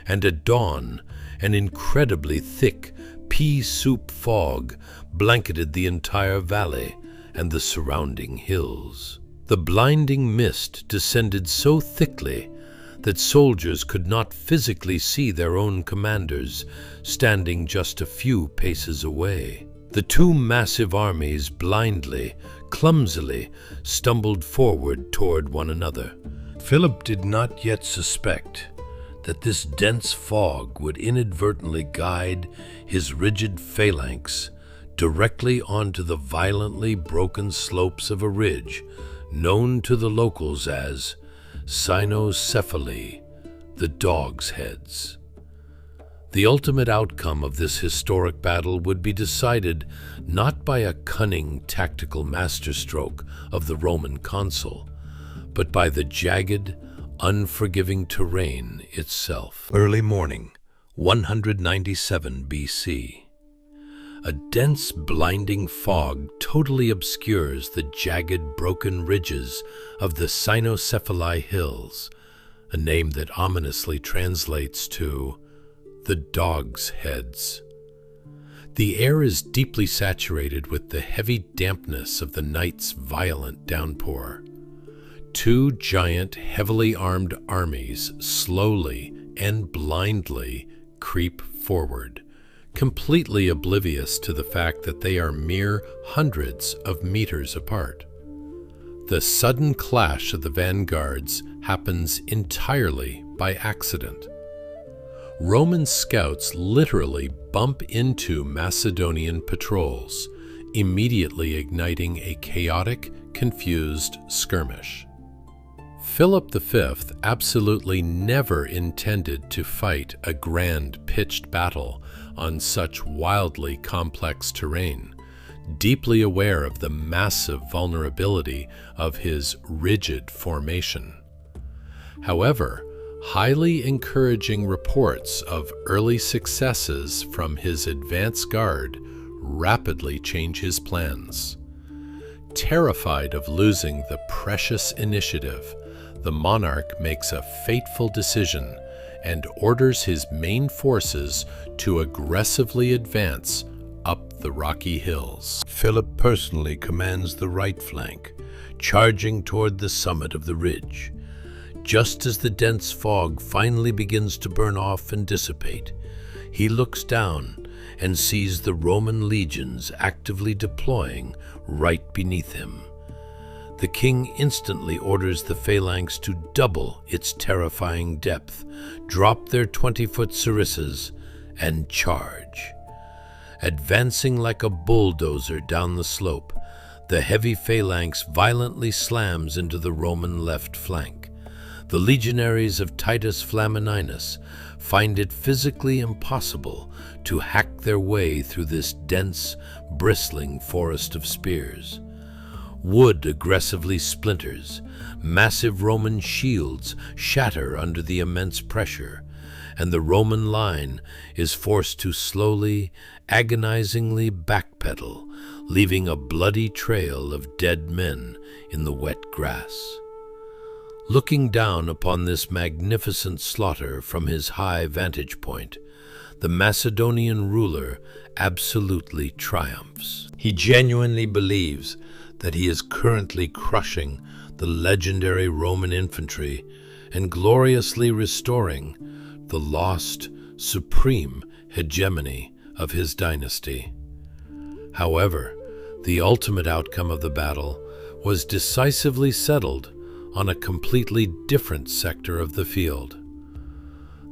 and at dawn, an incredibly thick, pea-soup fog blanketed the entire valley and the surrounding hills. The blinding mist descended so thickly that soldiers could not physically see their own commanders standing just a few paces away. The two massive armies blindly, clumsily, stumbled forward toward one another. Philip did not yet suspect that this dense fog would inadvertently guide his rigid phalanx directly onto the violently broken slopes of a ridge known to the locals as cynocephaly, the Dog's Heads. The ultimate outcome of this historic battle would be decided not by a cunning tactical masterstroke of the Roman consul, but by the jagged, unforgiving terrain itself. Early morning, 197 BC. A dense, blinding fog totally obscures the jagged, broken ridges of the Cynocephali Hills, a name that ominously translates to the Dog's Heads. The air is deeply saturated with the heavy dampness of the night's violent downpour. Two giant, heavily armed armies slowly and blindly creep forward, completely oblivious to the fact that they are mere hundreds of meters apart. The sudden clash of the vanguards happens entirely by accident. Roman scouts literally bump into Macedonian patrols, immediately igniting a chaotic, confused skirmish. Philip V absolutely never intended to fight a grand pitched battle on such wildly complex terrain, deeply aware of the massive vulnerability of his rigid formation. However, highly encouraging reports of early successes from his advance guard rapidly change his plans. Terrified of losing the precious initiative, the monarch makes a fateful decision and orders his main forces to aggressively advance up the rocky hills. Philip personally commands the right flank, charging toward the summit of the ridge. Just as the dense fog finally begins to burn off and dissipate, he looks down and sees the Roman legions actively deploying right beneath him. The king instantly orders the phalanx to double its terrifying depth, drop their 20-foot sarissas, and charge. Advancing like a bulldozer down the slope, the heavy phalanx violently slams into the Roman left flank. The legionaries of Titus Flamininus find it physically impossible to hack their way through this dense, bristling forest of spears. Wood aggressively splinters, massive Roman shields shatter under the immense pressure, and the Roman line is forced to slowly, agonizingly backpedal, leaving a bloody trail of dead men in the wet grass. Looking down upon this magnificent slaughter from his high vantage point, the Macedonian ruler absolutely triumphs. He genuinely believes that he is currently crushing the legendary Roman infantry and gloriously restoring the lost, supreme hegemony of his dynasty. However, the ultimate outcome of the battle was decisively settled on a completely different sector of the field.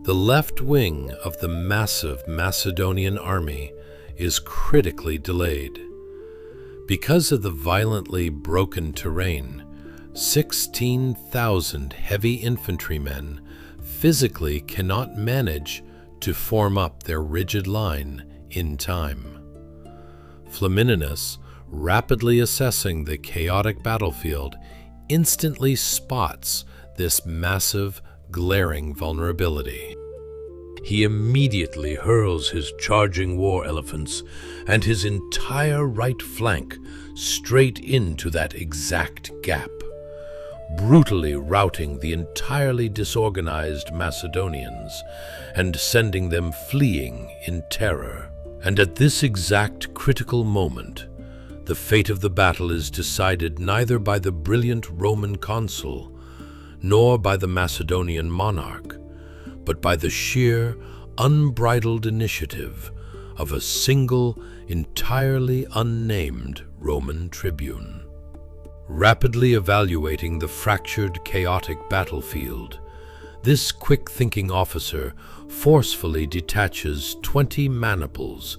The left wing of the massive Macedonian army is critically delayed. Because of the violently broken terrain, 16,000 heavy infantrymen physically cannot manage to form up their rigid line in time. Flamininus, rapidly assessing the chaotic battlefield, instantly spots this massive, glaring vulnerability. He immediately hurls his charging war elephants and his entire right flank straight into that exact gap, brutally routing the entirely disorganized Macedonians and sending them fleeing in terror. And at this exact critical moment, the fate of the battle is decided neither by the brilliant Roman consul nor by the Macedonian monarch, but by the sheer, unbridled initiative of a single, entirely unnamed Roman tribune. Rapidly evaluating the fractured, chaotic battlefield, this quick-thinking officer forcefully detaches 20 maniples,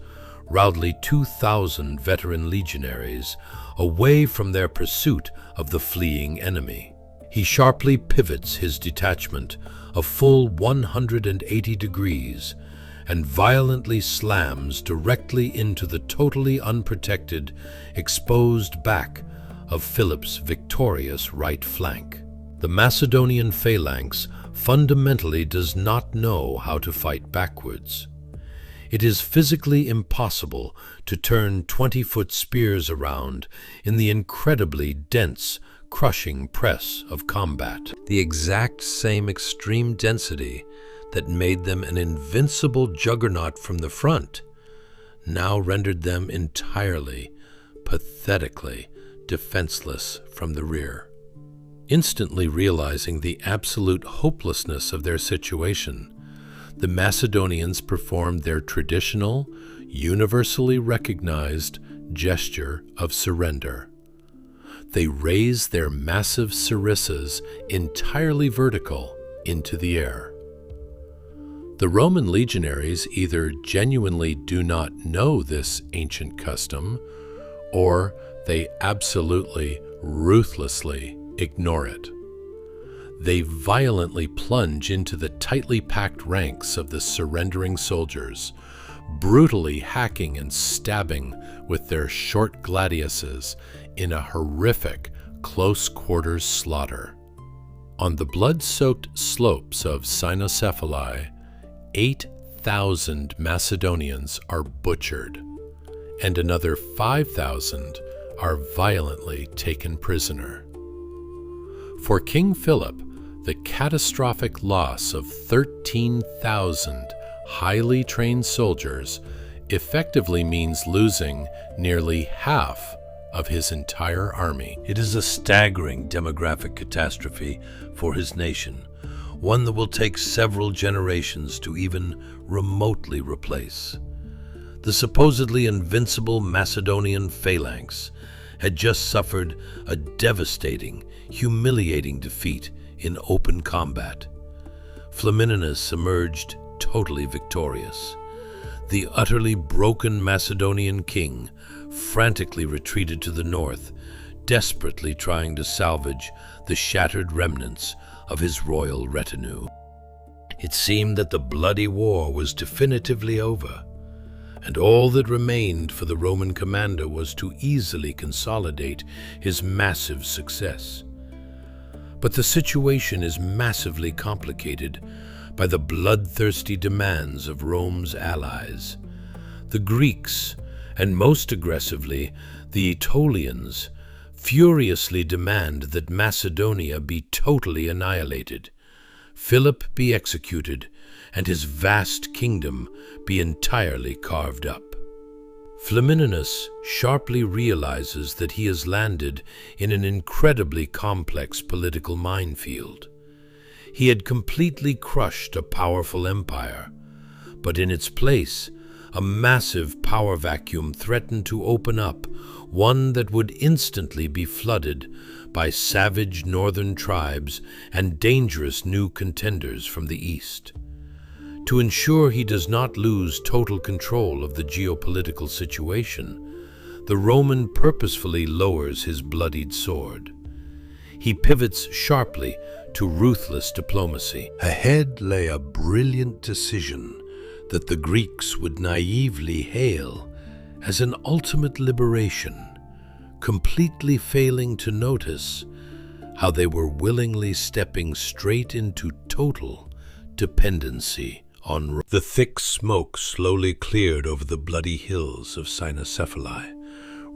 roughly 2,000 veteran legionaries, away from their pursuit of the fleeing enemy. He sharply pivots his detachment a full 180 degrees and violently slams directly into the totally unprotected, exposed back of Philip's victorious right flank. The Macedonian phalanx fundamentally does not know how to fight backwards. It is physically impossible to turn 20-foot spears around in the incredibly dense, crushing press of combat. The exact same extreme density that made them an invincible juggernaut from the front now rendered them entirely, pathetically defenseless from the rear. Instantly realizing the absolute hopelessness of their situation, the Macedonians performed their traditional, universally recognized gesture of surrender. They raised their massive sarissas entirely vertical into the air. The Roman legionaries either genuinely do not know this ancient custom, or they absolutely, ruthlessly ignore it. They violently plunge into the tightly packed ranks of the surrendering soldiers, brutally hacking and stabbing with their short gladiuses in a horrific close-quarters slaughter. On the blood-soaked slopes of Cynocephali, 8,000 Macedonians are butchered, and another 5,000 are violently taken prisoner. For King Philip, the catastrophic loss of 13,000 highly trained soldiers effectively means losing nearly half of his entire army. It is a staggering demographic catastrophe for his nation, one that will take several generations to even remotely replace. The supposedly invincible Macedonian phalanx had just suffered a devastating, humiliating defeat in open combat. Flamininus emerged totally victorious. The utterly broken Macedonian king frantically retreated to the north, desperately trying to salvage the shattered remnants of his royal retinue. It seemed that the bloody war was definitively over, and all that remained for the Roman commander was to easily consolidate his massive success. But the situation is massively complicated by the bloodthirsty demands of Rome's allies. The Greeks, and most aggressively the Aetolians, furiously demand that Macedonia be totally annihilated, Philip be executed, and his vast kingdom be entirely carved up. Flamininus sharply realizes that he has landed in an incredibly complex political minefield. He had completely crushed a powerful empire, but in its place, a massive power vacuum threatened to open up, one that would instantly be flooded by savage northern tribes and dangerous new contenders from the east. To ensure he does not lose total control of the geopolitical situation, the Roman purposefully lowers his bloodied sword. He pivots sharply to ruthless diplomacy. Ahead lay a brilliant decision that the Greeks would naively hail as an ultimate liberation, completely failing to notice how they were willingly stepping straight into total dependency on Rome. The thick smoke slowly cleared over the bloody hills of Cynocephali,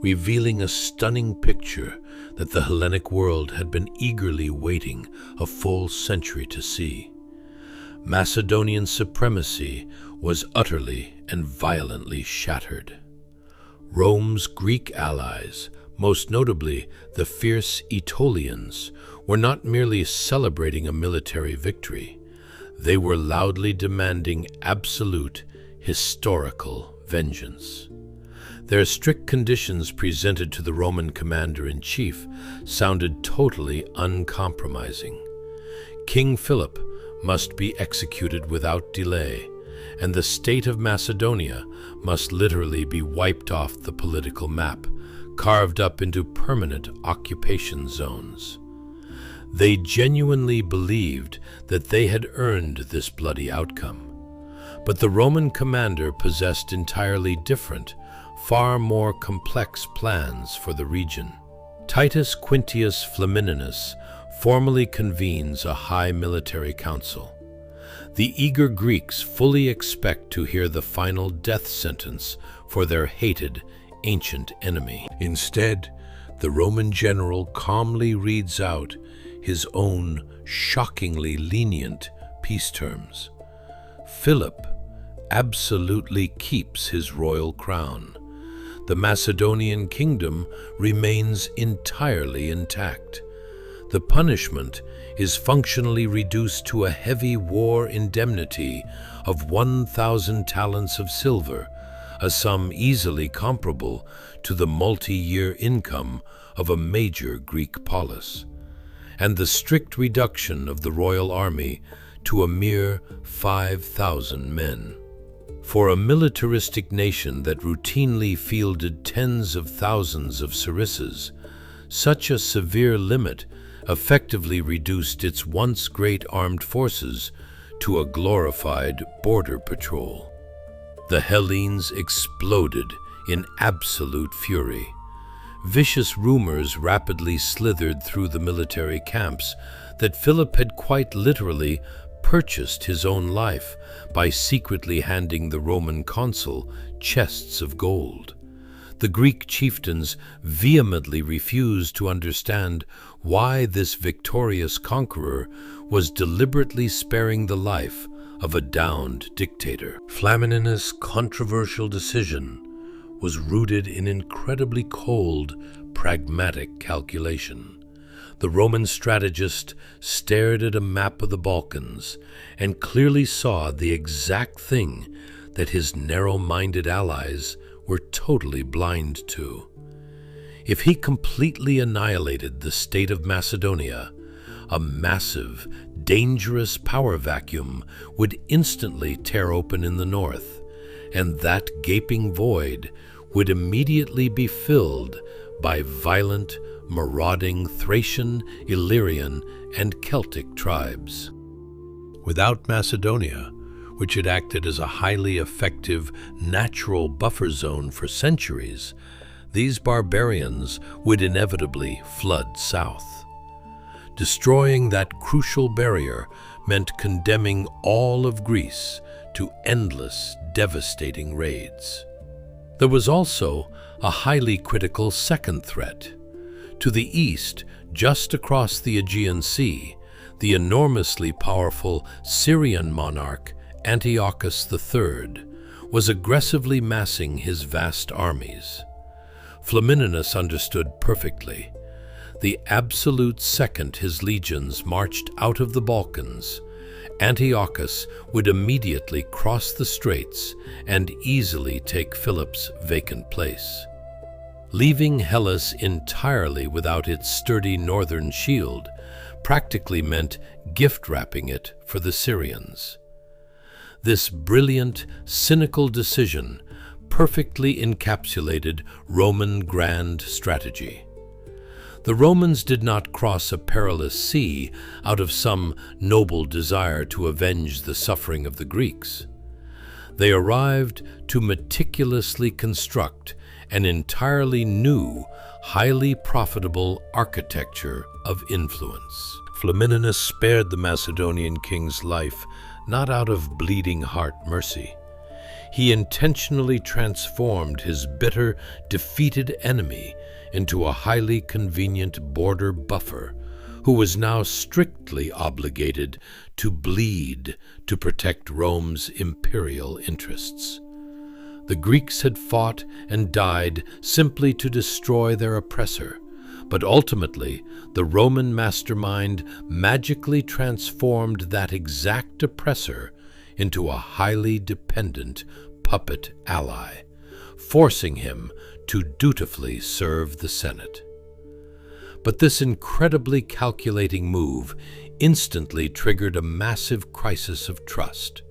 revealing a stunning picture that the Hellenic world had been eagerly waiting a full century to see. Macedonian supremacy was utterly and violently shattered. Rome's Greek allies, most notably the fierce Aetolians, were not merely celebrating a military victory. They were loudly demanding absolute, historical vengeance. Their strict conditions presented to the Roman commander-in-chief sounded totally uncompromising. King Philip must be executed without delay, and the state of Macedonia must literally be wiped off the political map, carved up into permanent occupation zones. They genuinely believed that they had earned this bloody outcome. But the Roman commander possessed entirely different, far more complex plans for the region. Titus Quinctius Flamininus formally convenes a high military council. The eager Greeks fully expect to hear the final death sentence for their hated ancient enemy. Instead, the Roman general calmly reads out his own shockingly lenient peace terms. Philip absolutely keeps his royal crown. The Macedonian kingdom remains entirely intact. The punishment is functionally reduced to a heavy war indemnity of 1,000 talents of silver, a sum easily comparable to the multi-year income of a major Greek polis, and the strict reduction of the royal army to a mere 5,000 men. For a militaristic nation that routinely fielded tens of thousands of sarissas, such a severe limit effectively reduced its once great armed forces to a glorified border patrol. The Hellenes exploded in absolute fury. Vicious rumors rapidly slithered through the military camps that Philip had quite literally purchased his own life by secretly handing the Roman consul chests of gold. The Greek chieftains vehemently refused to understand why this victorious conqueror was deliberately sparing the life of a downed dictator. Flamininus' controversial decision was rooted in incredibly cold, pragmatic calculation. The Roman strategist stared at a map of the Balkans and clearly saw the exact thing that his narrow-minded allies were totally blind to. If he completely annihilated the state of Macedonia, a massive, dangerous power vacuum would instantly tear open in the north, and that gaping void would immediately be filled by violent, marauding Thracian, Illyrian, and Celtic tribes. Without Macedonia, which had acted as a highly effective natural buffer zone for centuries, these barbarians would inevitably flood south. Destroying that crucial barrier meant condemning all of Greece to endless, devastating raids. There was also a highly critical second threat. To the east, just across the Aegean Sea, the enormously powerful Syrian monarch Antiochus the Great was aggressively massing his vast armies. Flamininus understood perfectly. The absolute second his legions marched out of the Balkans, Antiochus would immediately cross the straits and easily take Philip's vacant place. Leaving Hellas entirely without its sturdy northern shield practically meant gift-wrapping it for the Syrians. This brilliant, cynical decision perfectly encapsulated Roman grand strategy. The Romans did not cross a perilous sea out of some noble desire to avenge the suffering of the Greeks. They arrived to meticulously construct an entirely new, highly profitable architecture of influence. Flamininus spared the Macedonian king's life not out of bleeding heart mercy. He intentionally transformed his bitter, defeated enemy into a highly convenient border buffer who was now strictly obligated to bleed to protect Rome's imperial interests. The Greeks had fought and died simply to destroy their oppressor, but ultimately the Roman mastermind magically transformed that exact oppressor into a highly dependent puppet ally, forcing him to dutifully serve the Senate. But this incredibly calculating move instantly triggered a massive crisis of trust.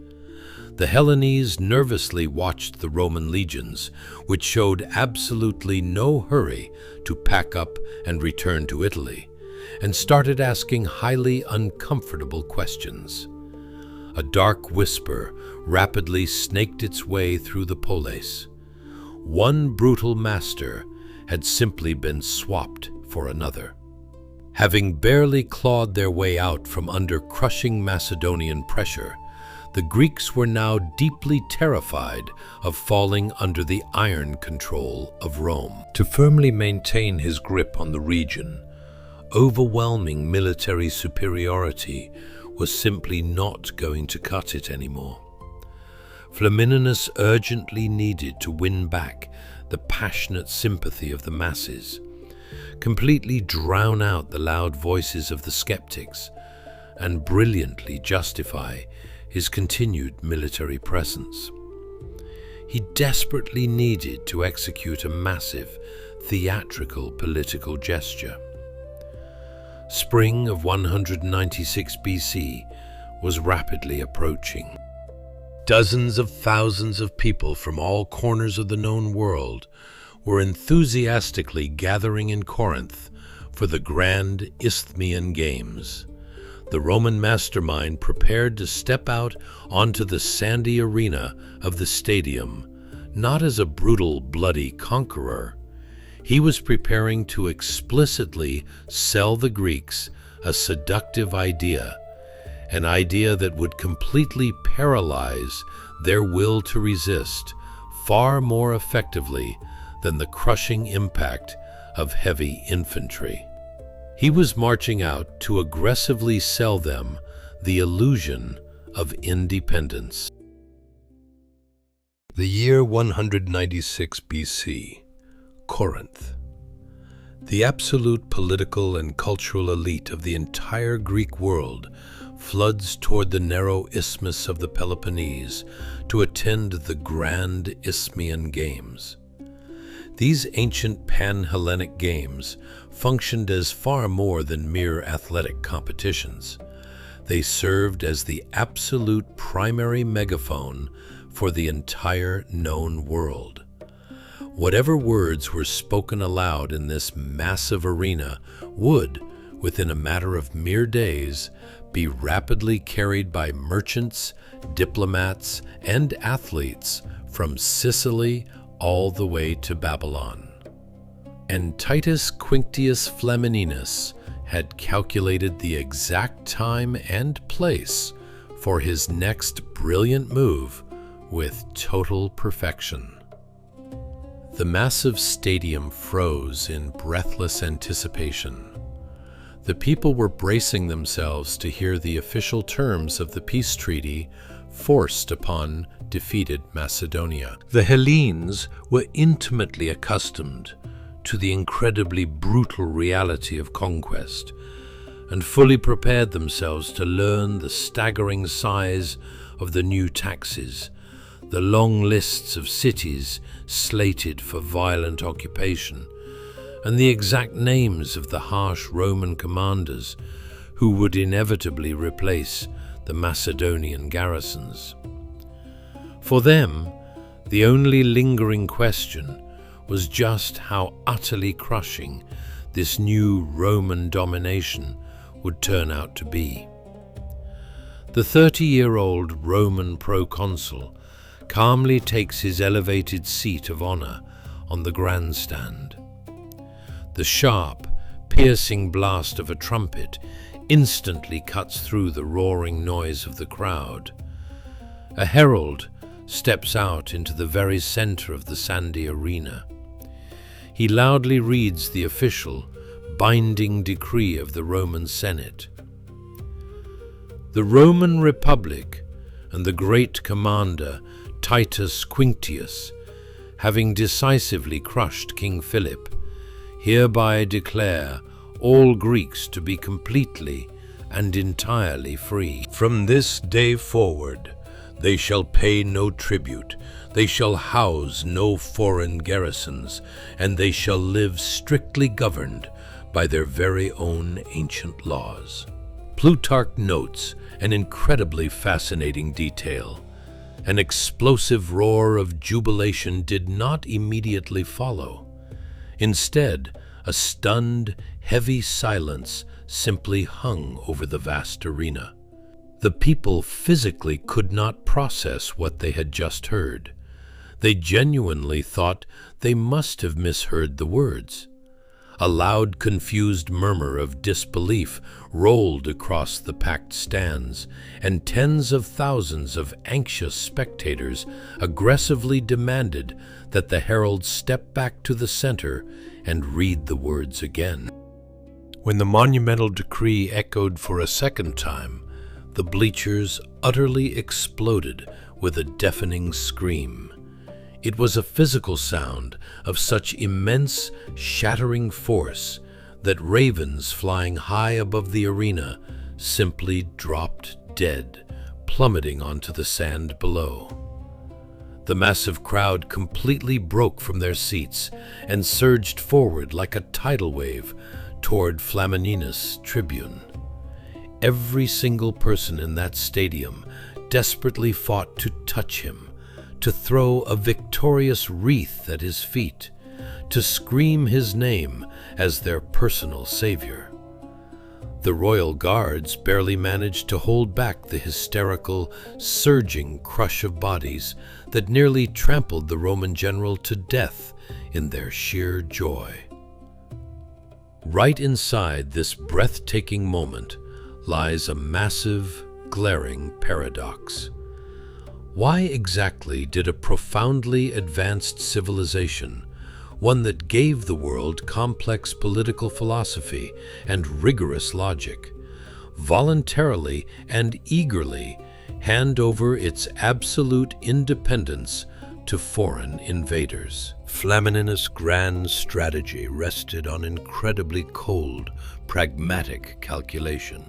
The Hellenes nervously watched the Roman legions, which showed absolutely no hurry to pack up and return to Italy, and started asking highly uncomfortable questions. A dark whisper rapidly snaked its way through the polis. One brutal master had simply been swapped for another. Having barely clawed their way out from under crushing Macedonian pressure, the Greeks were now deeply terrified of falling under the iron control of Rome. To firmly maintain his grip on the region, overwhelming military superiority was simply not going to cut it anymore. Flamininus urgently needed to win back the passionate sympathy of the masses, completely drown out the loud voices of the skeptics, and brilliantly justify his continued military presence. He desperately needed to execute a massive, theatrical political gesture. Spring of 196 BC was rapidly approaching. Dozens of thousands of people from all corners of the known world were enthusiastically gathering in Corinth for the grand Isthmian Games. The Roman mastermind prepared to step out onto the sandy arena of the stadium, not as a brutal, bloody conqueror. He was preparing to explicitly sell the Greeks a seductive idea, an idea that would completely paralyze their will to resist far more effectively than the crushing impact of heavy infantry. He was marching out to aggressively sell them the illusion of independence. The year 196 BC, Corinth. The absolute political and cultural elite of the entire Greek world floods toward the narrow isthmus of the Peloponnese to attend the grand Isthmian Games. These ancient pan-Hellenic games functioned as far more than mere athletic competitions. They served as the absolute primary megaphone for the entire known world. Whatever words were spoken aloud in this massive arena would, within a matter of mere days, be rapidly carried by merchants, diplomats, and athletes from Sicily all the way to Babylon. And Titus Quinctius Flamininus had calculated the exact time and place for his next brilliant move with total perfection. The massive stadium froze in breathless anticipation. The people were bracing themselves to hear the official terms of the peace treaty forced upon defeated Macedonia. The Hellenes were intimately accustomed to the incredibly brutal reality of conquest and fully prepared themselves to learn the staggering size of the new taxes, the long lists of cities slated for violent occupation, and the exact names of the harsh Roman commanders who would inevitably replace the Macedonian garrisons. For them, the only lingering question was just how utterly crushing this new Roman domination would turn out to be. The 30-year-old Roman proconsul calmly takes his elevated seat of honor on the grandstand. The sharp, piercing blast of a trumpet instantly cuts through the roaring noise of the crowd. A herald steps out into the very center of the sandy arena. He loudly reads the official, binding decree of the Roman Senate. The Roman Republic and the great commander Titus Quinctius, having decisively crushed King Philip, hereby declare all Greeks to be completely and entirely free. From this day forward, they shall pay no tribute, they shall house no foreign garrisons, and they shall live strictly governed by their very own ancient laws. Plutarch notes an incredibly fascinating detail. An explosive roar of jubilation did not immediately follow. Instead, a stunned, heavy silence simply hung over the vast arena. The people physically could not process what they had just heard. They genuinely thought they must have misheard the words. A loud, confused murmur of disbelief rolled across the packed stands, and tens of thousands of anxious spectators aggressively demanded that the herald step back to the center and read the words again. When the monumental decree echoed for a second time, the bleachers utterly exploded with a deafening scream. It was a physical sound of such immense, shattering force that ravens flying high above the arena simply dropped dead, plummeting onto the sand below. The massive crowd completely broke from their seats and surged forward like a tidal wave toward Flamininus' tribune. Every single person in that stadium desperately fought to touch him, to throw a victorious wreath at his feet, to scream his name as their personal savior. The royal guards barely managed to hold back the hysterical, surging crush of bodies that nearly trampled the Roman general to death in their sheer joy. Right inside this breathtaking moment lies a massive, glaring paradox. Why exactly did a profoundly advanced civilization, one that gave the world complex political philosophy and rigorous logic, voluntarily and eagerly hand over its absolute independence to foreign invaders? Flamininus' grand strategy rested on incredibly cold, pragmatic calculation.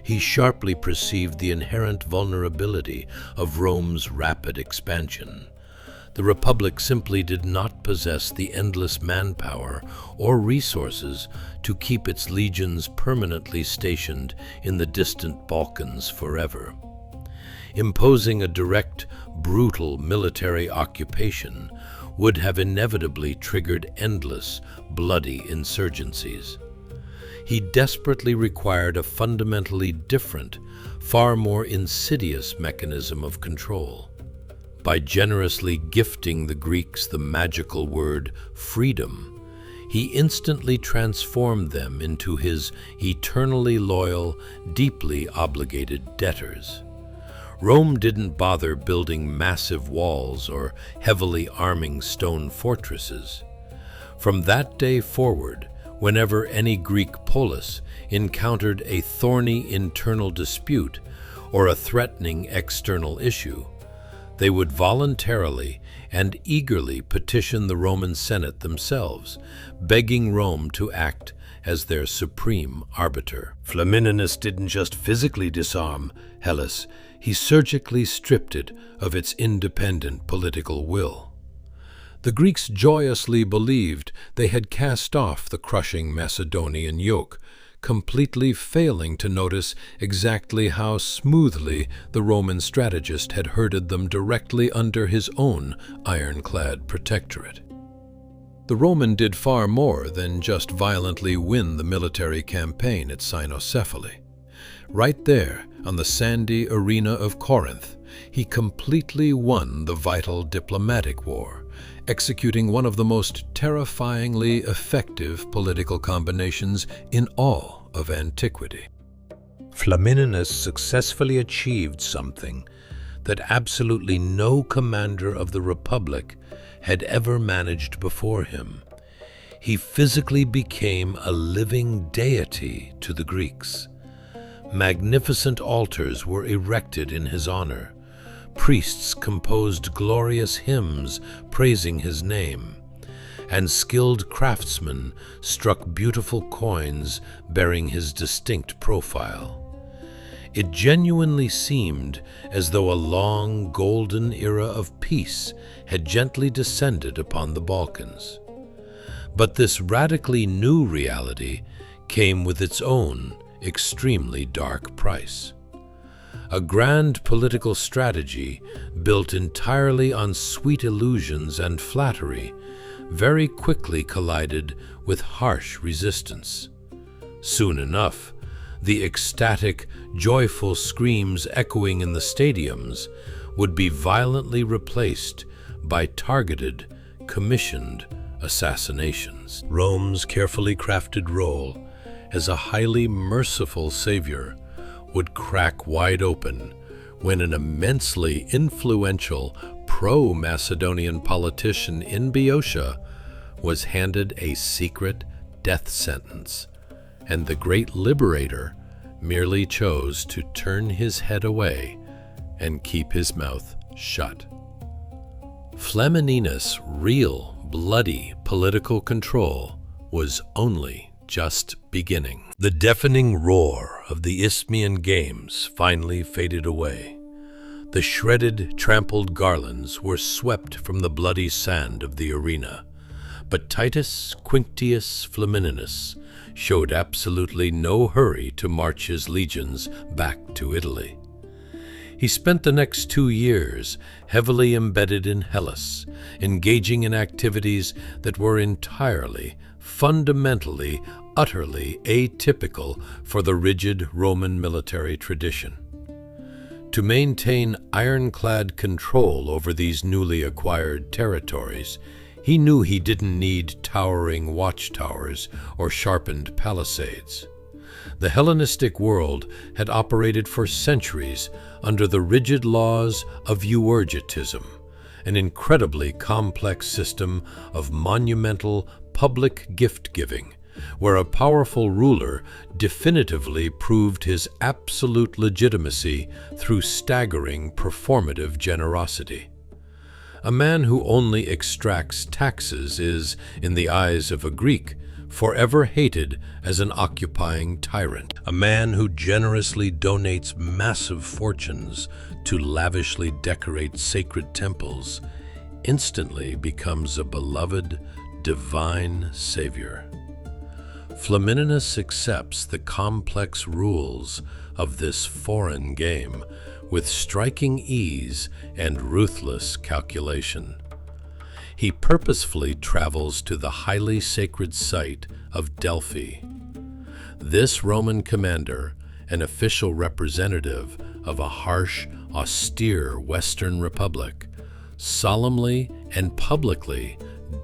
He sharply perceived the inherent vulnerability of Rome's rapid expansion. The Republic simply did not possess the endless manpower or resources to keep its legions permanently stationed in the distant Balkans forever. Imposing a direct, brutal military occupation would have inevitably triggered endless, bloody insurgencies. He desperately required a fundamentally different, far more insidious mechanism of control. By generously gifting the Greeks the magical word freedom, he instantly transformed them into his eternally loyal, deeply obligated debtors. Rome didn't bother building massive walls or heavily arming stone fortresses. From that day forward, whenever any Greek polis encountered a thorny internal dispute or a threatening external issue, they would voluntarily and eagerly petition the Roman Senate themselves, begging Rome to act as their supreme arbiter. Flamininus didn't just physically disarm Hellas, he surgically stripped it of its independent political will. The Greeks joyously believed they had cast off the crushing Macedonian yoke, completely failing to notice exactly how smoothly the Roman strategist had herded them directly under his own ironclad protectorate. The Roman did far more than just violently win the military campaign at Cynocephaly. Right there, on the sandy arena of Corinth, he completely won the vital diplomatic war, executing one of the most terrifyingly effective political combinations in all of antiquity. Flamininus successfully achieved something that absolutely no commander of the Republic had ever managed before him. He physically became a living deity to the Greeks. Magnificent altars were erected in his honor. Priests composed glorious hymns praising his name, and skilled craftsmen struck beautiful coins bearing his distinct profile. It genuinely seemed as though a long, golden era of peace had gently descended upon the Balkans. But this radically new reality came with its own extremely dark price. A grand political strategy built entirely on sweet illusions and flattery very quickly collided with harsh resistance. Soon enough, the ecstatic, joyful screams echoing in the stadiums would be violently replaced by targeted, commissioned assassinations. Rome's carefully crafted role as a highly merciful savior would crack wide open when an immensely influential pro-Macedonian politician in Boeotia was handed a secret death sentence, and the great liberator merely chose to turn his head away and keep his mouth shut. Flamininus' real, bloody political control was only just beginning. The deafening roar of the Isthmian Games finally faded away. The shredded, trampled garlands were swept from the bloody sand of the arena, but Titus Quinctius Flamininus showed absolutely no hurry to march his legions back to Italy. He spent the next 2 years heavily embedded in Hellas, engaging in activities that were entirely, fundamentally, utterly atypical for the rigid Roman military tradition. To maintain ironclad control over these newly acquired territories, he knew he didn't need towering watchtowers or sharpened palisades. The Hellenistic world had operated for centuries under the rigid laws of euergetism, an incredibly complex system of monumental public gift-giving, where a powerful ruler definitively proved his absolute legitimacy through staggering performative generosity. A man who only extracts taxes is, in the eyes of a Greek, forever hated as an occupying tyrant. A man who generously donates massive fortunes to lavishly decorate sacred temples instantly becomes a beloved, divine savior. Flamininus accepts the complex rules of this foreign game with striking ease and ruthless calculation. he purposefully travels to the highly sacred site of Delphi. This Roman commander, an official representative of a harsh, austere Western republic, solemnly and publicly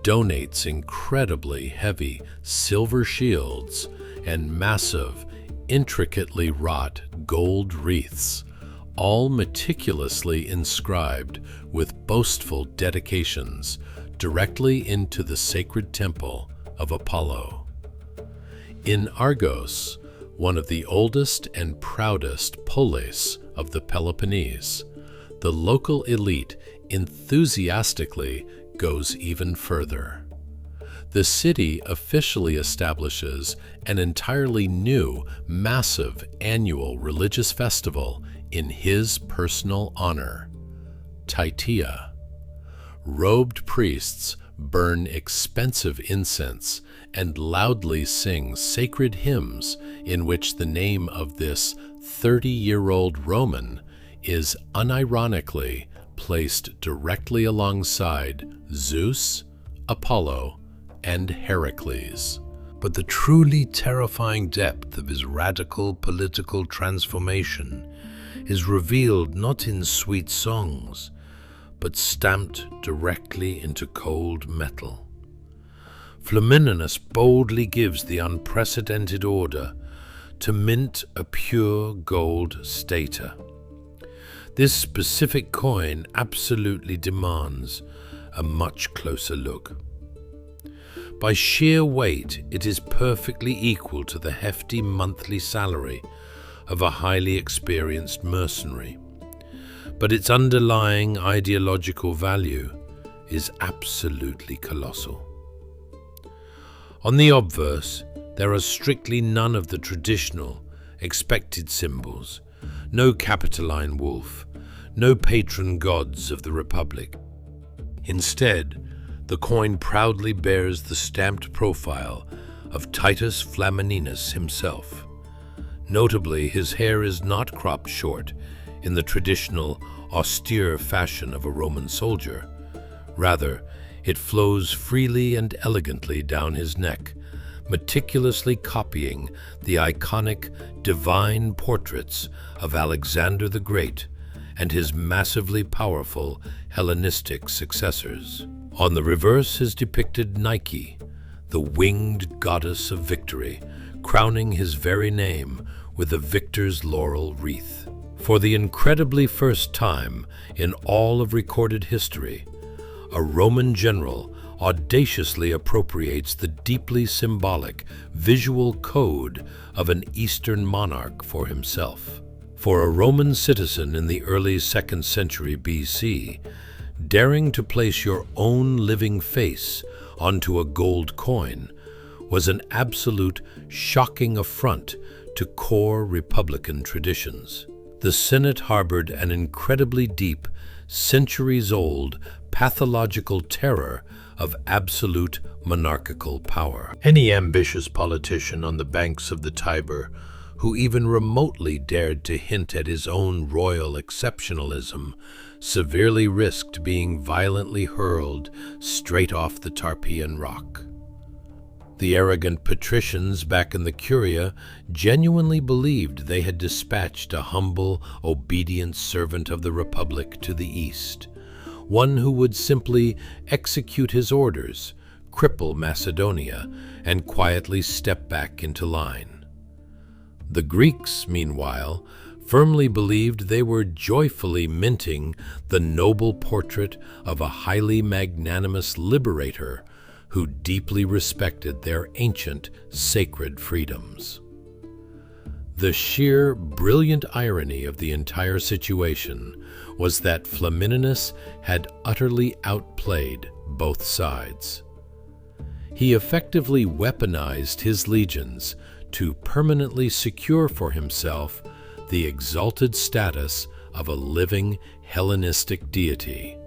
donates incredibly heavy silver shields and massive, intricately wrought gold wreaths, all meticulously inscribed with boastful dedications directly into the sacred temple of Apollo. In Argos, one of the oldest and proudest polis of the Peloponnese, the local elite enthusiastically goes even further. The city officially establishes an entirely new, massive annual religious festival in his personal honor, Titia. Robed priests burn expensive incense and loudly sing sacred hymns in which the name of this 30-year-old Roman is unironically placed directly alongside Zeus, Apollo, and Heracles. But the truly terrifying depth of his radical political transformation is revealed not in sweet songs, but stamped directly into cold metal. Flamininus boldly gives the unprecedented order to mint a pure gold stater. This specific coin absolutely demands a much closer look. By sheer weight, it is perfectly equal to the hefty monthly salary of a highly experienced mercenary, but its underlying ideological value is absolutely colossal. On the obverse, there are strictly none of the traditional, expected symbols, no Capitoline wolf, no patron gods of the Republic. Instead, the coin proudly bears the stamped profile of Titus Flamininus himself. Notably, his hair is not cropped short in the traditional, austere fashion of a Roman soldier. Rather, it flows freely and elegantly down his neck, meticulously copying the iconic divine portraits of Alexander the Great and his massively powerful Hellenistic successors. On the reverse is depicted Nike, the winged goddess of victory, crowning his very name with a victor's laurel wreath. For the incredibly first time in all of recorded history, a Roman general audaciously appropriates the deeply symbolic visual code of an Eastern monarch for himself. For a Roman citizen in the early 2nd century BC, daring to place your own living face onto a gold coin was an absolute shocking affront to core Republican traditions. The Senate harbored an incredibly deep, centuries-old, pathological terror of absolute monarchical power. Any ambitious politician on the banks of the Tiber who even remotely dared to hint at his own royal exceptionalism severely risked being violently hurled straight off the Tarpeian Rock. The arrogant patricians back in the Curia genuinely believed they had dispatched a humble, obedient servant of the Republic to the east, one who would simply execute his orders, cripple Macedonia, and quietly step back into line. The Greeks, meanwhile, firmly believed they were joyfully minting the noble portrait of a highly magnanimous liberator who deeply respected their ancient, sacred freedoms. The sheer, brilliant irony of the entire situation was that Flamininus had utterly outplayed both sides. He effectively weaponized his legions to permanently secure for himself the exalted status of a living Hellenistic deity,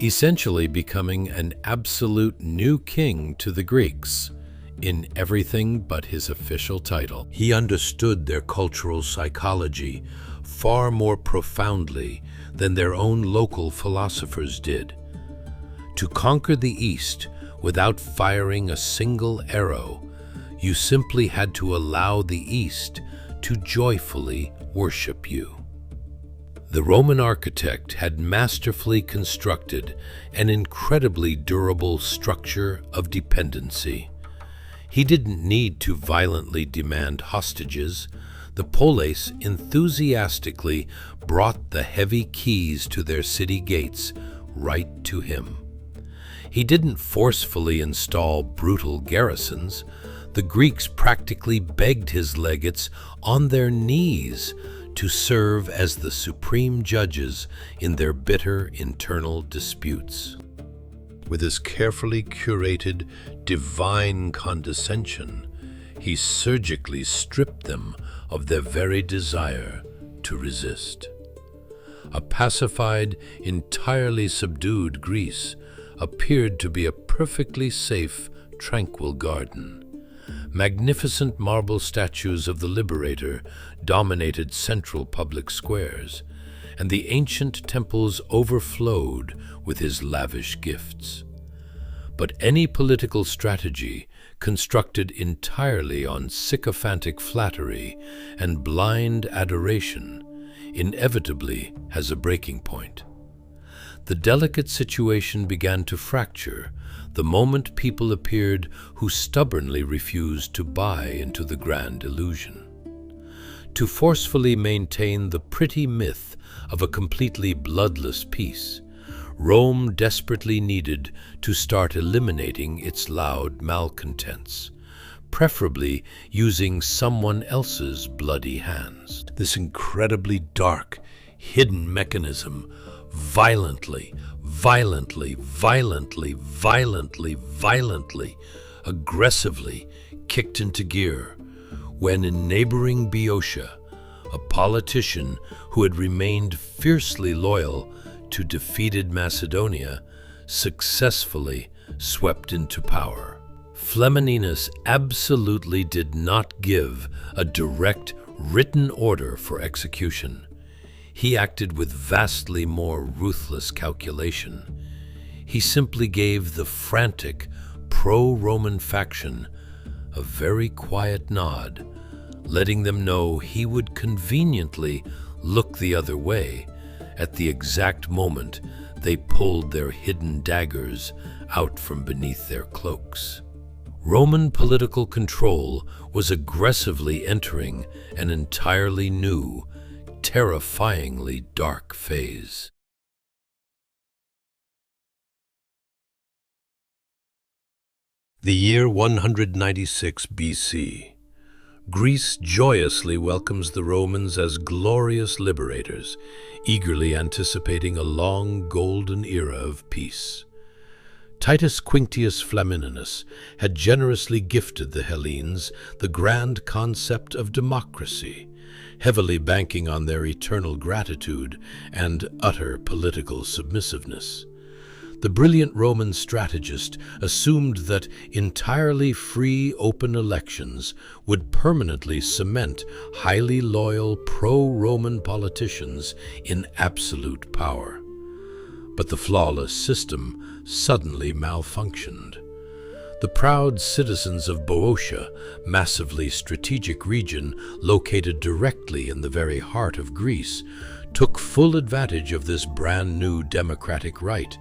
essentially becoming an absolute new king to the Greeks in everything but his official title. He understood their cultural psychology far more profoundly than their own local philosophers did. To conquer the East without firing a single arrow, you simply had to allow the East to joyfully worship you. The Roman architect had masterfully constructed an incredibly durable structure of dependency. He didn't need to violently demand hostages. The polis enthusiastically brought the heavy keys to their city gates right to him. He didn't forcefully install brutal garrisons. The Greeks practically begged his legates on their knees to serve as the supreme judges in their bitter internal disputes. With his carefully curated divine condescension, he surgically stripped them of their very desire to resist. A pacified, entirely subdued Greece appeared to be a perfectly safe, tranquil garden. Magnificent marble statues of the liberator dominated central public squares, and the ancient temples overflowed with his lavish gifts. But any political strategy constructed entirely on sycophantic flattery and blind adoration inevitably has a breaking point. The delicate situation began to fracture the moment people appeared who stubbornly refused to buy into the grand illusion. To forcefully maintain the pretty myth of a completely bloodless peace, Rome desperately needed to start eliminating its loud malcontents, preferably using someone else's bloody hands. This incredibly dark, hidden mechanism violently, aggressively kicked into gear when in neighboring Boeotia, a politician who had remained fiercely loyal to defeated Macedonia successfully swept into power. Flamininus absolutely did not give a direct written order for execution. He acted with vastly more ruthless calculation. He simply gave the frantic, pro-Roman faction a very quiet nod, letting them know he would conveniently look the other way at the exact moment they pulled their hidden daggers out from beneath their cloaks. Roman political control was aggressively entering an entirely new, terrifyingly dark phase. The year 196 BC. Greece joyously welcomes the Romans as glorious liberators, eagerly anticipating a long golden era of peace. Titus Quinctius Flamininus had generously gifted the Hellenes the grand concept of democracy, heavily banking on their eternal gratitude and utter political submissiveness. The brilliant Roman strategist assumed that entirely free, open elections would permanently cement highly loyal pro-Roman politicians in absolute power. But the flawless system suddenly malfunctioned. The proud citizens of Boeotia, massively strategic region located directly in the very heart of Greece, took full advantage of this brand new democratic right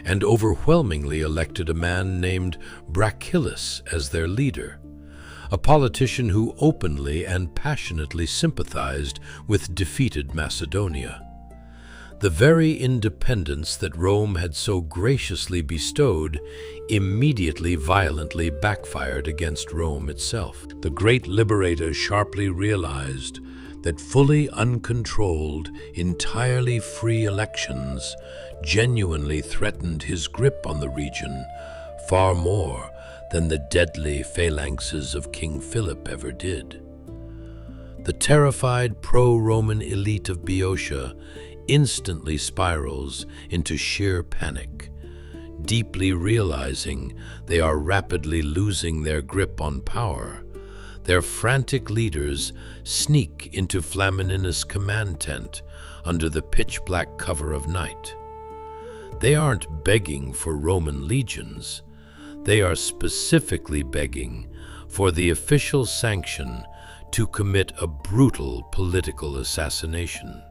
and overwhelmingly elected a man named Brachillus as their leader, a politician who openly and passionately sympathized with defeated Macedonia. The very independence that Rome had so graciously bestowed immediately violently backfired against Rome itself. The great liberator sharply realized that fully uncontrolled, entirely free elections genuinely threatened his grip on the region far more than the deadly phalanxes of King Philip ever did. The terrified pro-Roman elite of Boeotia instantly spirals into sheer panic, deeply realizing they are rapidly losing their grip on power. Their frantic leaders sneak into Flamininus' command tent under the pitch-black cover of night. They aren't begging for Roman legions. They are specifically begging for the official sanction to commit a brutal political assassination.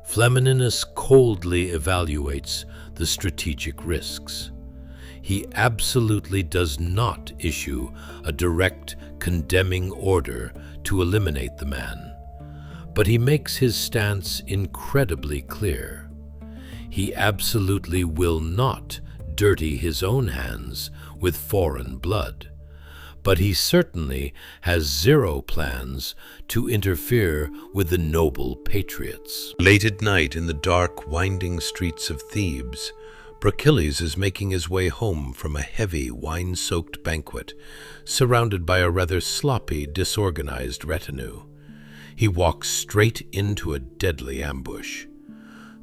Flamininus coldly evaluates the strategic risks. He absolutely does not issue a direct condemning order to eliminate the man, but he makes his stance incredibly clear. He absolutely will not dirty his own hands with foreign blood, but he certainly has zero plans to interfere with the noble patriots. Late at night in the dark, winding streets of Thebes, Brachilles is making his way home from a heavy, wine-soaked banquet, surrounded by a rather sloppy, disorganized retinue. He walks straight into a deadly ambush.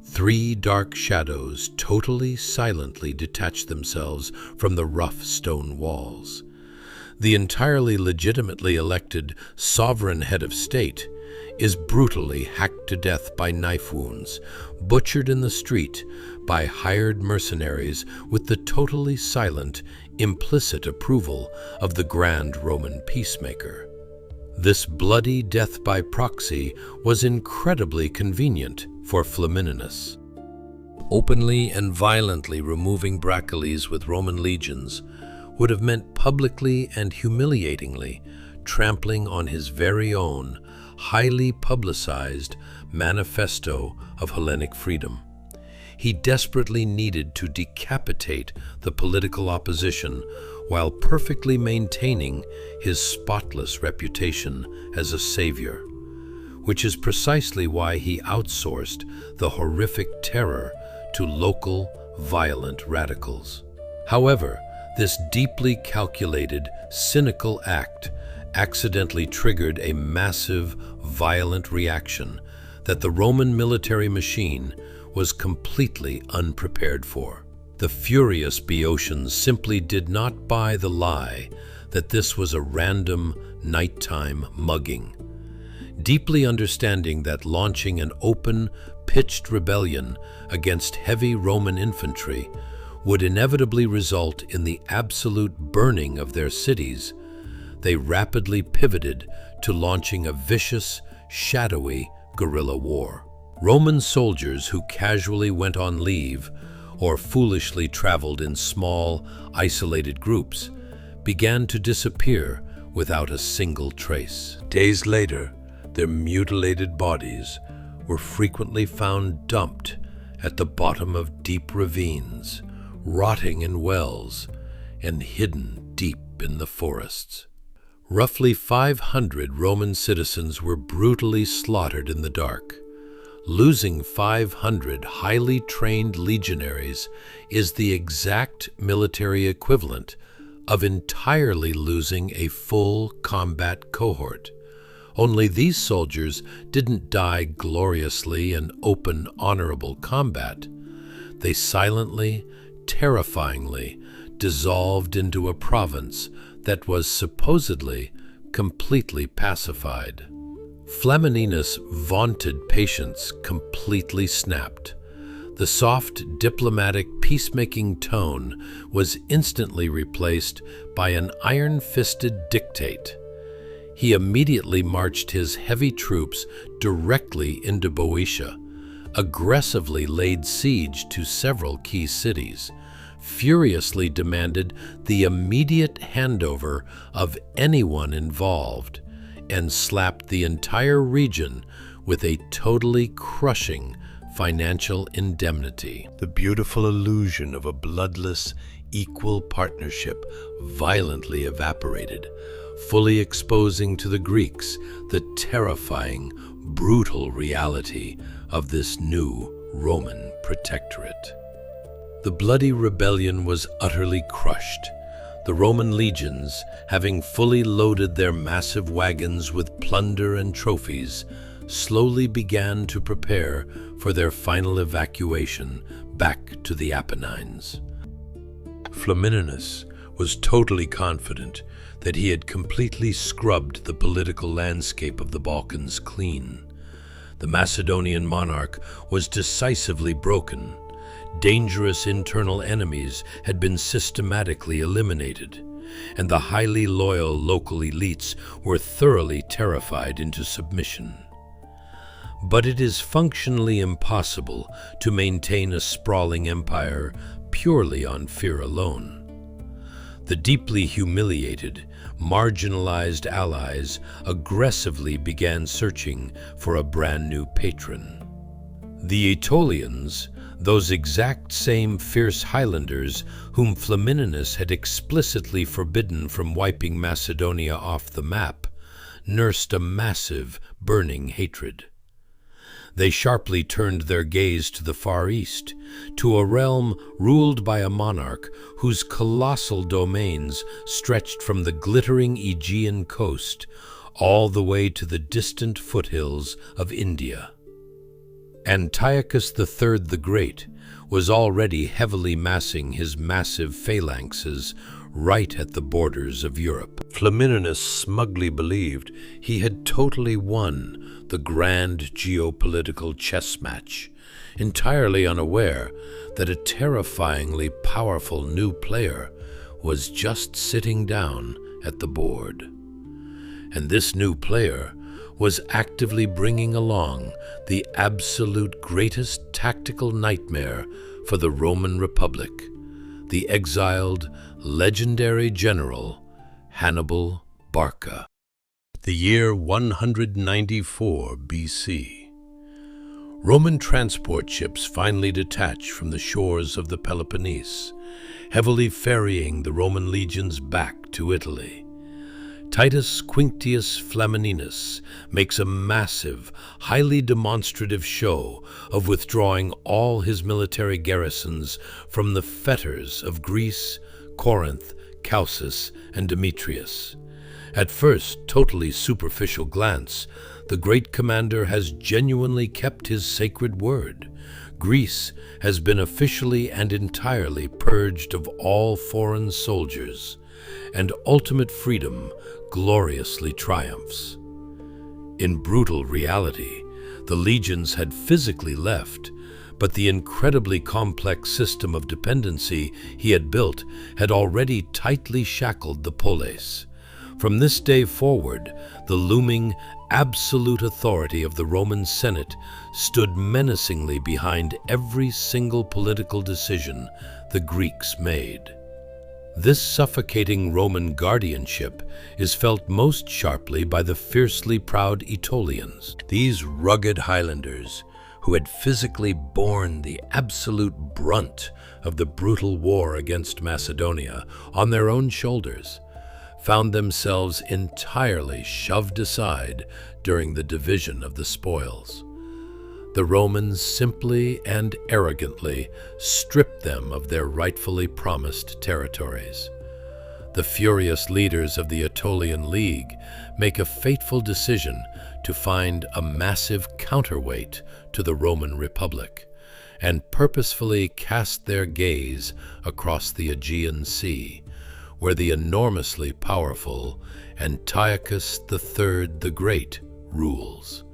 3 dark shadows totally silently detach themselves from the rough stone walls. The entirely legitimately elected sovereign head of state is brutally hacked to death by knife wounds, butchered in the street by hired mercenaries with the totally silent, implicit approval of the grand Roman peacemaker. This bloody death by proxy was incredibly convenient for Flamininus. Openly and violently removing Brachilles with Roman legions would have meant publicly and humiliatingly trampling on his very own, highly publicized manifesto of Hellenic freedom. He desperately needed to decapitate the political opposition while perfectly maintaining his spotless reputation as a savior, which is precisely why he outsourced the horrific terror to local, violent radicals. However, this deeply calculated, cynical act accidentally triggered a massive, violent reaction that the Roman military machine was completely unprepared for. The furious Boeotians simply did not buy the lie that this was a random, nighttime mugging. Deeply understanding that launching an open, pitched rebellion against heavy Roman infantry would inevitably result in the absolute burning of their cities, they rapidly pivoted to launching a vicious, shadowy guerrilla war. Roman soldiers who casually went on leave or foolishly traveled in small, isolated groups began to disappear without a single trace. Days later, their mutilated bodies were frequently found dumped at the bottom of deep ravines, rotting in wells, and hidden deep in the forests. Roughly 500 Roman citizens were brutally slaughtered in the dark. Losing 500 highly trained legionaries is the exact military equivalent of entirely losing a full combat cohort. Only these soldiers didn't die gloriously in open, honorable combat. They silently, terrifyingly dissolved into a province that was supposedly completely pacified. Flamininus' vaunted patience completely snapped. The soft, diplomatic, peacemaking tone was instantly replaced by an iron-fisted dictate. He immediately marched his heavy troops directly into Boeotia, aggressively laid siege to several key cities, furiously demanded the immediate handover of anyone involved, and slapped the entire region with a totally crushing financial indemnity. The beautiful illusion of a bloodless, equal partnership violently evaporated, fully exposing to the Greeks the terrifying, brutal reality of this new Roman protectorate. The bloody rebellion was utterly crushed. The Roman legions, having fully loaded their massive wagons with plunder and trophies, slowly began to prepare for their final evacuation back to the Apennines. Flamininus was totally confident that he had completely scrubbed the political landscape of the Balkans clean. The Macedonian monarch was decisively broken. dangerous internal enemies had been systematically eliminated, and the highly loyal local elites were thoroughly terrified into submission. But it is functionally impossible to maintain a sprawling empire purely on fear alone. The deeply humiliated, marginalized allies aggressively began searching for a brand new patron. The Aetolians, those exact same fierce Highlanders whom Flamininus had explicitly forbidden from wiping Macedonia off the map, nursed a massive, burning hatred. They sharply turned their gaze to the Far East, to a realm ruled by a monarch whose colossal domains stretched from the glittering Aegean coast all the way to the distant foothills of India. Antiochus III the Great was already heavily massing his massive phalanxes right at the borders of Europe. Flamininus smugly believed he had totally won the grand geopolitical chess match, entirely unaware that a terrifyingly powerful new player was just sitting down at the board. And this new player was actively bringing along the absolute greatest tactical nightmare for the Roman Republic, the exiled, legendary general Hannibal Barca. The year 194 BC. Roman transport ships finally detached from the shores of the Peloponnese, heavily ferrying the Roman legions back to Italy. Titus Quinctius Flamininus makes a massive, highly demonstrative show of withdrawing all his military garrisons from the fetters of Greece, Corinth, Chalcis, and Demetrius. At first totally superficial glance, the great commander has genuinely kept his sacred word. Greece has been officially and entirely purged of all foreign soldiers, and ultimate freedom gloriously triumphs. In brutal reality, the legions had physically left, but the incredibly complex system of dependency he had built had already tightly shackled the polis. From this day forward, the looming, absolute authority of the Roman Senate stood menacingly behind every single political decision the Greeks made. This suffocating Roman guardianship is felt most sharply by the fiercely proud Aetolians, these rugged Highlanders who had physically borne the absolute brunt of the brutal war against Macedonia on their own shoulders, found themselves entirely shoved aside during the division of the spoils. The Romans simply and arrogantly stripped them of their rightfully promised territories. The furious leaders of the Aetolian League make a fateful decision to find a massive counterweight to the Roman Republic and purposefully cast their gaze across the Aegean Sea, where the enormously powerful Antiochus III the Great rules,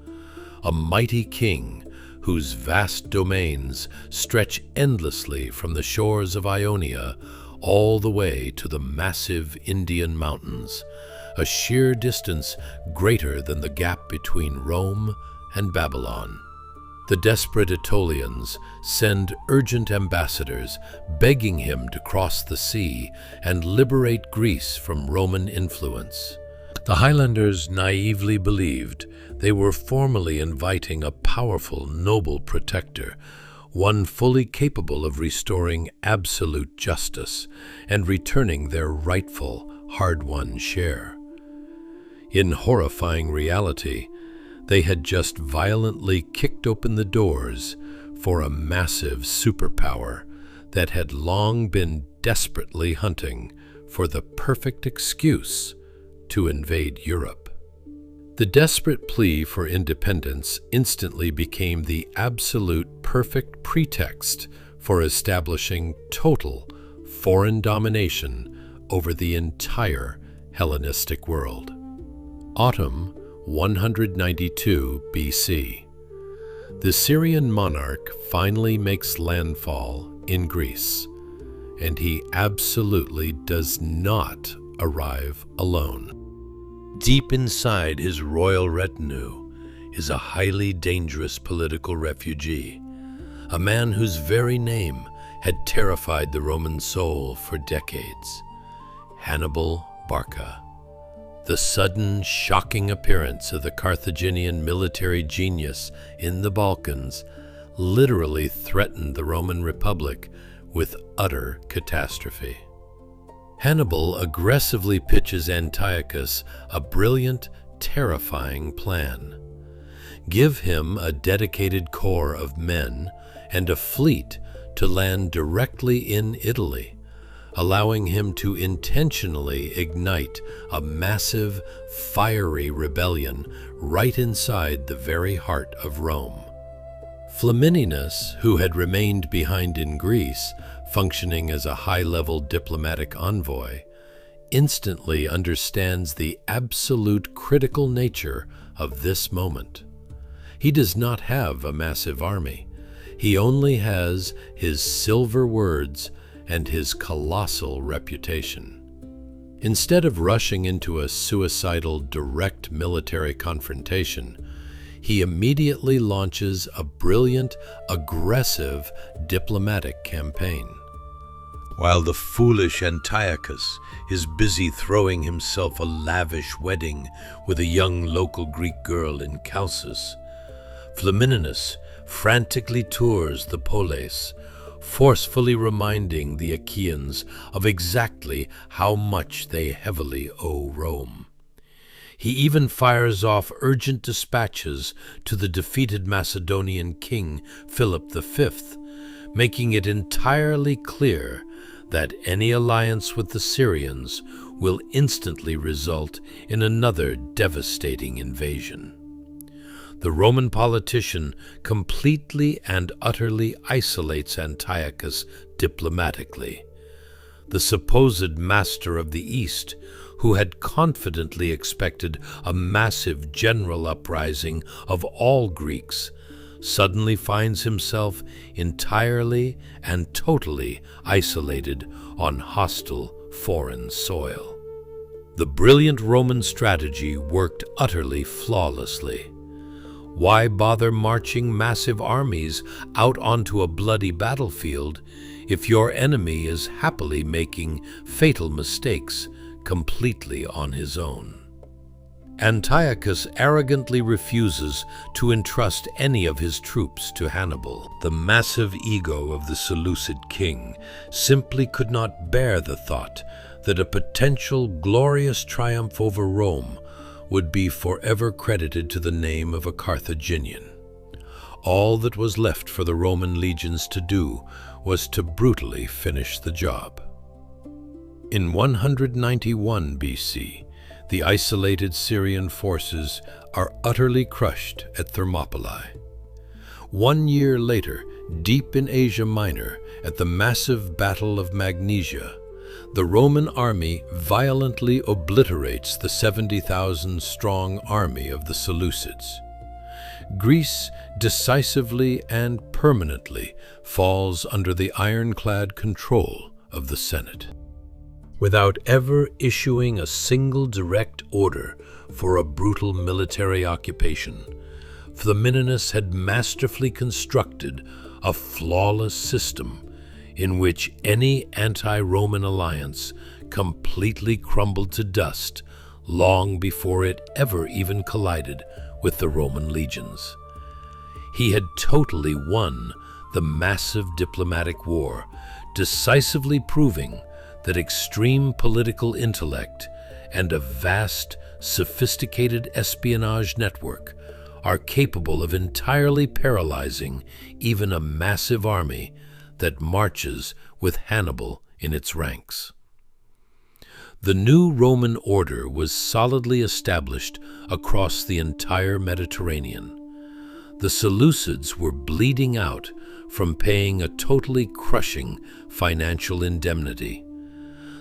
a mighty king whose vast domains stretch endlessly from the shores of Ionia all the way to the massive Indian mountains, a sheer distance greater than the gap between Rome and Babylon. The desperate Aetolians send urgent ambassadors begging him to cross the sea and liberate Greece from Roman influence. The Highlanders naively believed they were formally inviting a powerful, noble protector, one fully capable of restoring absolute justice and returning their rightful, hard-won share. In horrifying reality, they had just violently kicked open the doors for a massive superpower that had long been desperately hunting for the perfect excuse to invade Europe. The desperate plea for independence instantly became the absolute perfect pretext for establishing total foreign domination over the entire Hellenistic world. Autumn 192 BC. The Syrian monarch finally makes landfall in Greece, and he absolutely does not arrive alone. Deep inside his royal retinue is a highly dangerous political refugee, a man whose very name had terrified the Roman soul for decades: Hannibal Barca. The sudden, shocking appearance of the Carthaginian military genius in the Balkans literally threatened the Roman Republic with utter catastrophe. Hannibal aggressively pitches Antiochus a brilliant, terrifying plan. Give him a dedicated corps of men and a fleet to land directly in Italy, allowing him to intentionally ignite a massive, fiery rebellion right inside the very heart of Rome. Flamininus, who had remained behind in Greece, functioning as a high-level diplomatic envoy, instantly understands the absolute critical nature of this moment. He does not have a massive army. He only has his silver words and his colossal reputation. Instead of rushing into a suicidal direct military confrontation, he immediately launches a brilliant, aggressive diplomatic campaign. While the foolish Antiochus is busy throwing himself a lavish wedding with a young local Greek girl in Chalcis, Flamininus frantically tours the polis, forcefully reminding the Achaeans of exactly how much they heavily owe Rome. He even fires off urgent dispatches to the defeated Macedonian king Philip V, making it entirely clear that any alliance with the Syrians will instantly result in another devastating invasion. The Roman politician completely and utterly isolates Antiochus diplomatically. The supposed master of the East, who had confidently expected a massive general uprising of all Greeks, suddenly finds himself entirely and totally isolated on hostile foreign soil. The brilliant Roman strategy worked utterly flawlessly. Why bother marching massive armies out onto a bloody battlefield if your enemy is happily making fatal mistakes completely on his own? Antiochus arrogantly refuses to entrust any of his troops to Hannibal. The massive ego of the Seleucid king simply could not bear the thought that a potential glorious triumph over Rome would be forever credited to the name of a Carthaginian. All that was left for the Roman legions to do was to brutally finish the job. In 191 BC, the isolated Syrian forces are utterly crushed at Thermopylae. 1 year later, deep in Asia Minor, at the massive Battle of Magnesia, the Roman army violently obliterates the 70,000-strong army of the Seleucids. Greece decisively and permanently falls under the ironclad control of the Senate. Without ever issuing a single direct order for a brutal military occupation, Flamininus had masterfully constructed a flawless system in which any anti-Roman alliance completely crumbled to dust long before it ever even collided with the Roman legions. He had totally won the massive diplomatic war, decisively proving that extreme political intellect and a vast, sophisticated espionage network are capable of entirely paralyzing even a massive army that marches with Hannibal in its ranks. The new Roman order was solidly established across the entire Mediterranean. The Seleucids were bleeding out from paying a totally crushing financial indemnity.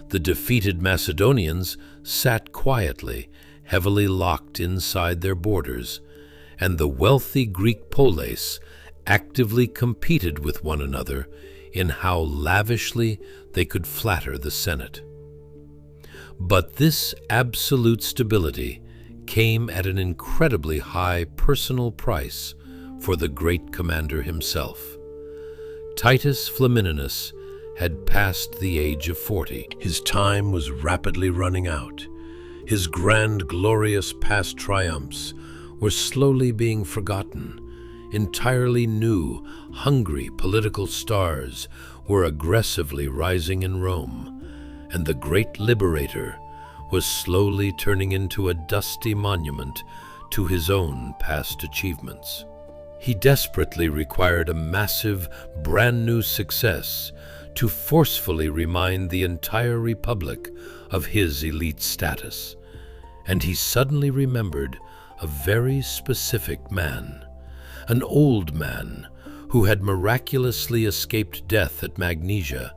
The defeated Macedonians sat quietly, heavily locked inside their borders, and the wealthy Greek polis actively competed with one another in how lavishly they could flatter the Senate. But this absolute stability came at an incredibly high personal price for the great commander himself. Titus Flamininus had passed the age of 40. His time was rapidly running out. His grand, glorious past triumphs were slowly being forgotten. Entirely new, hungry political stars were aggressively rising in Rome, and the great liberator was slowly turning into a dusty monument to his own past achievements. He desperately required a massive, brand-new success to forcefully remind the entire Republic of his elite status. And he suddenly remembered a very specific man, an old man who had miraculously escaped death at Magnesia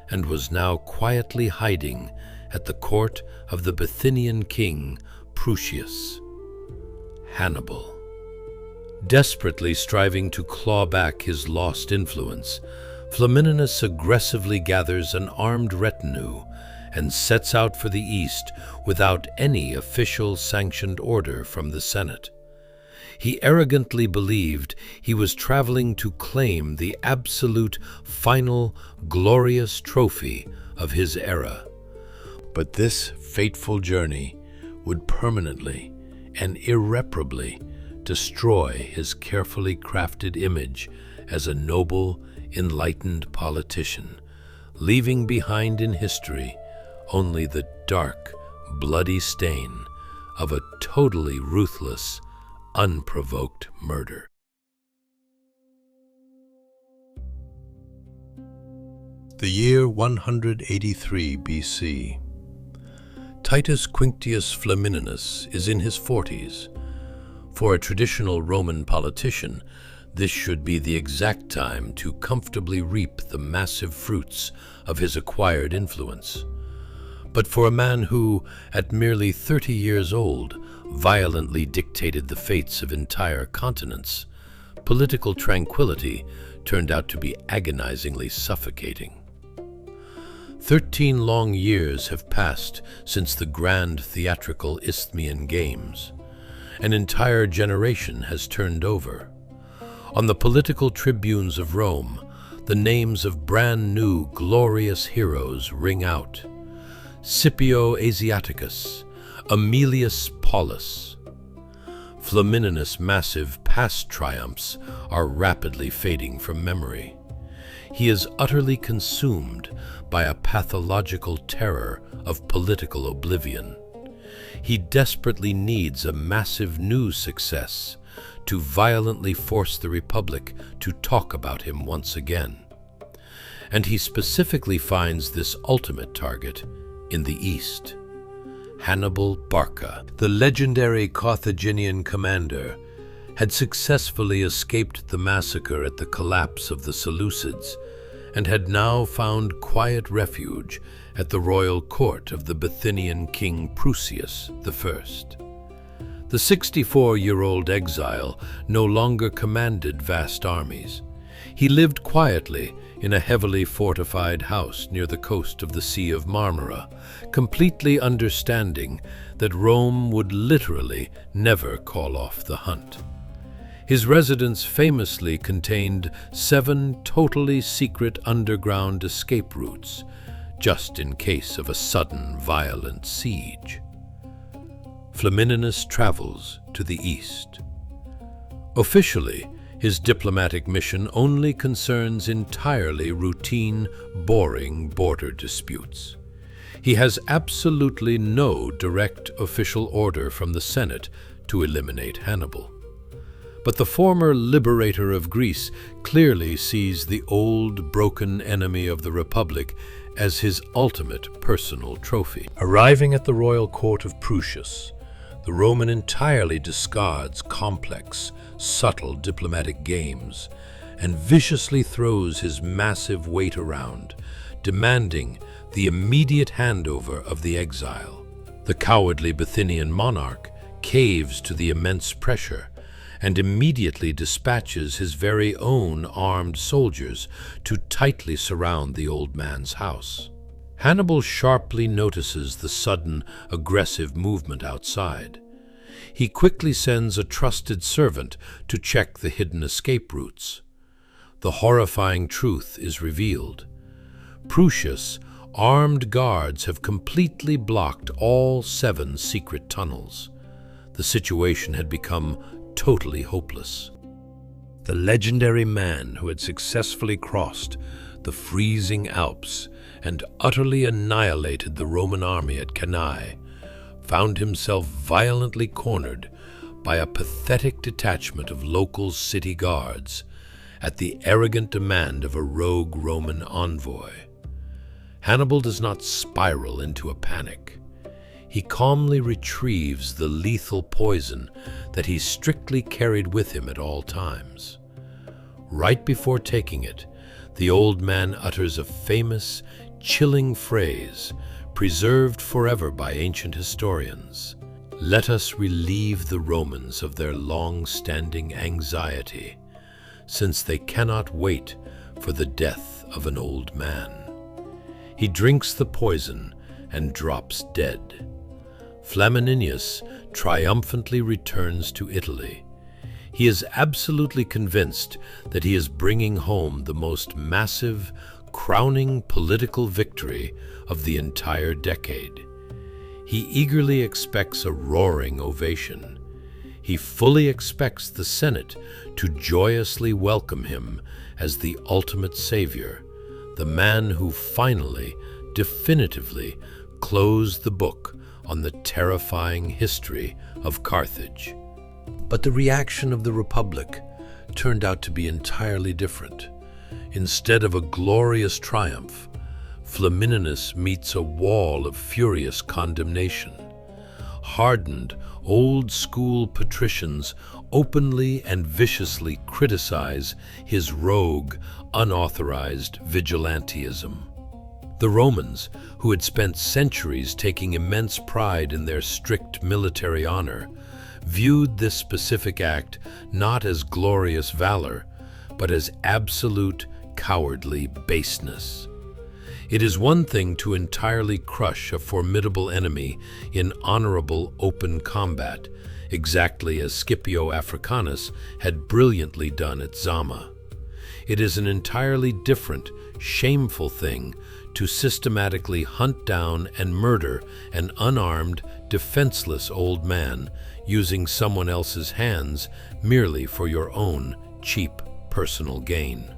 and was now quietly hiding at the court of the Bithynian king Prusius, Hannibal. Desperately striving to claw back his lost influence, Flamininus aggressively gathers an armed retinue and sets out for the east without any official sanctioned order from the Senate. He arrogantly believed he was traveling to claim the absolute, final, glorious trophy of his era. But this fateful journey would permanently and irreparably destroy his carefully crafted image as a noble, enlightened politician, leaving behind in history only the dark, bloody stain of a totally ruthless, unprovoked murder. The year 183 BC. Titus Quinctius Flamininus is in his 40s. For a traditional Roman politician, this should be the exact time to comfortably reap the massive fruits of his acquired influence. But for a man who, at merely 30 years old, violently dictated the fates of entire continents, political tranquility turned out to be agonizingly suffocating. 13 long years have passed since the grand theatrical Isthmian Games. An entire generation has turned over. On the political tribunes of Rome, the names of brand new, glorious heroes ring out. Scipio Asiaticus, Aemilius Paulus. Flamininus' massive past triumphs are rapidly fading from memory. He is utterly consumed by a pathological terror of political oblivion. He desperately needs a massive new success to violently force the Republic to talk about him once again. And he specifically finds this ultimate target in the east. Hannibal Barca, the legendary Carthaginian commander, had successfully escaped the massacre at the collapse of the Seleucids and had now found quiet refuge at the royal court of the Bithynian king Prusius I. The 64-year-old exile no longer commanded vast armies. He lived quietly in a heavily fortified house near the coast of the Sea of Marmara, completely understanding that Rome would literally never call off the hunt. His residence famously contained 7 totally secret underground escape routes, just in case of a sudden violent siege. Flamininus travels to the east. Officially, his diplomatic mission only concerns entirely routine, boring border disputes. He has absolutely no direct official order from the Senate to eliminate Hannibal. But the former liberator of Greece clearly sees the old, broken enemy of the Republic as his ultimate personal trophy. Arriving at the royal court of Prusius, the Roman entirely discards complex, subtle diplomatic games and viciously throws his massive weight around, demanding the immediate handover of the exile. The cowardly Bithynian monarch caves to the immense pressure and immediately dispatches his very own armed soldiers to tightly surround the old man's house. Hannibal sharply notices the sudden, aggressive movement outside. He quickly sends a trusted servant to check the hidden escape routes. The horrifying truth is revealed. Prusia's armed guards have completely blocked all 7 secret tunnels. The situation had become totally hopeless. The legendary man who had successfully crossed the freezing Alps and utterly annihilated the Roman army at Cannae found himself violently cornered by a pathetic detachment of local city guards at the arrogant demand of a rogue Roman envoy. Hannibal does not spiral into a panic. He calmly retrieves the lethal poison that he strictly carried with him at all times. Right before taking it, the old man utters a famous, chilling phrase preserved forever by ancient historians. "Let us relieve the Romans of their long-standing anxiety, since they cannot wait for the death of an old man." He drinks the poison and drops dead. Flamininus triumphantly returns to Italy. He is absolutely convinced that he is bringing home the most massive, crowning political victory of the entire decade. He eagerly expects a roaring ovation. He fully expects the Senate to joyously welcome him as the ultimate savior, the man who finally, definitively closed the book on the terrifying history of Carthage. But the reaction of the Republic turned out to be entirely different. Instead of a glorious triumph, Flamininus meets a wall of furious condemnation. Hardened, old-school patricians openly and viciously criticize his rogue, unauthorized vigilantism. The Romans, who had spent centuries taking immense pride in their strict military honor, viewed this specific act not as glorious valor, but as absolute cowardly baseness. It is one thing to entirely crush a formidable enemy in honorable open combat, exactly as Scipio Africanus had brilliantly done at Zama. It is an entirely different, shameful thing to systematically hunt down and murder an unarmed, defenseless old man using someone else's hands merely for your own cheap personal gain.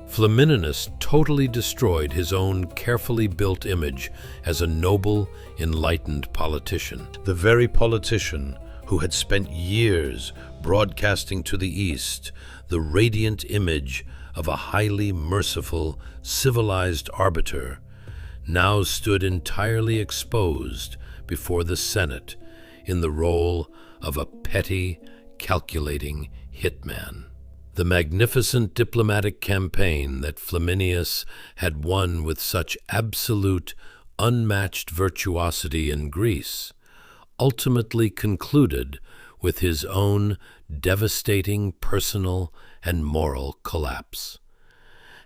Flamininus totally destroyed his own carefully built image as a noble, enlightened politician. The very politician who had spent years broadcasting to the East the radiant image of a highly merciful, civilized arbiter, now stood entirely exposed before the Senate in the role of a petty, calculating hitman. The magnificent diplomatic campaign that Flamininus had won with such absolute, unmatched virtuosity in Greece ultimately concluded with his own devastating personal and moral collapse.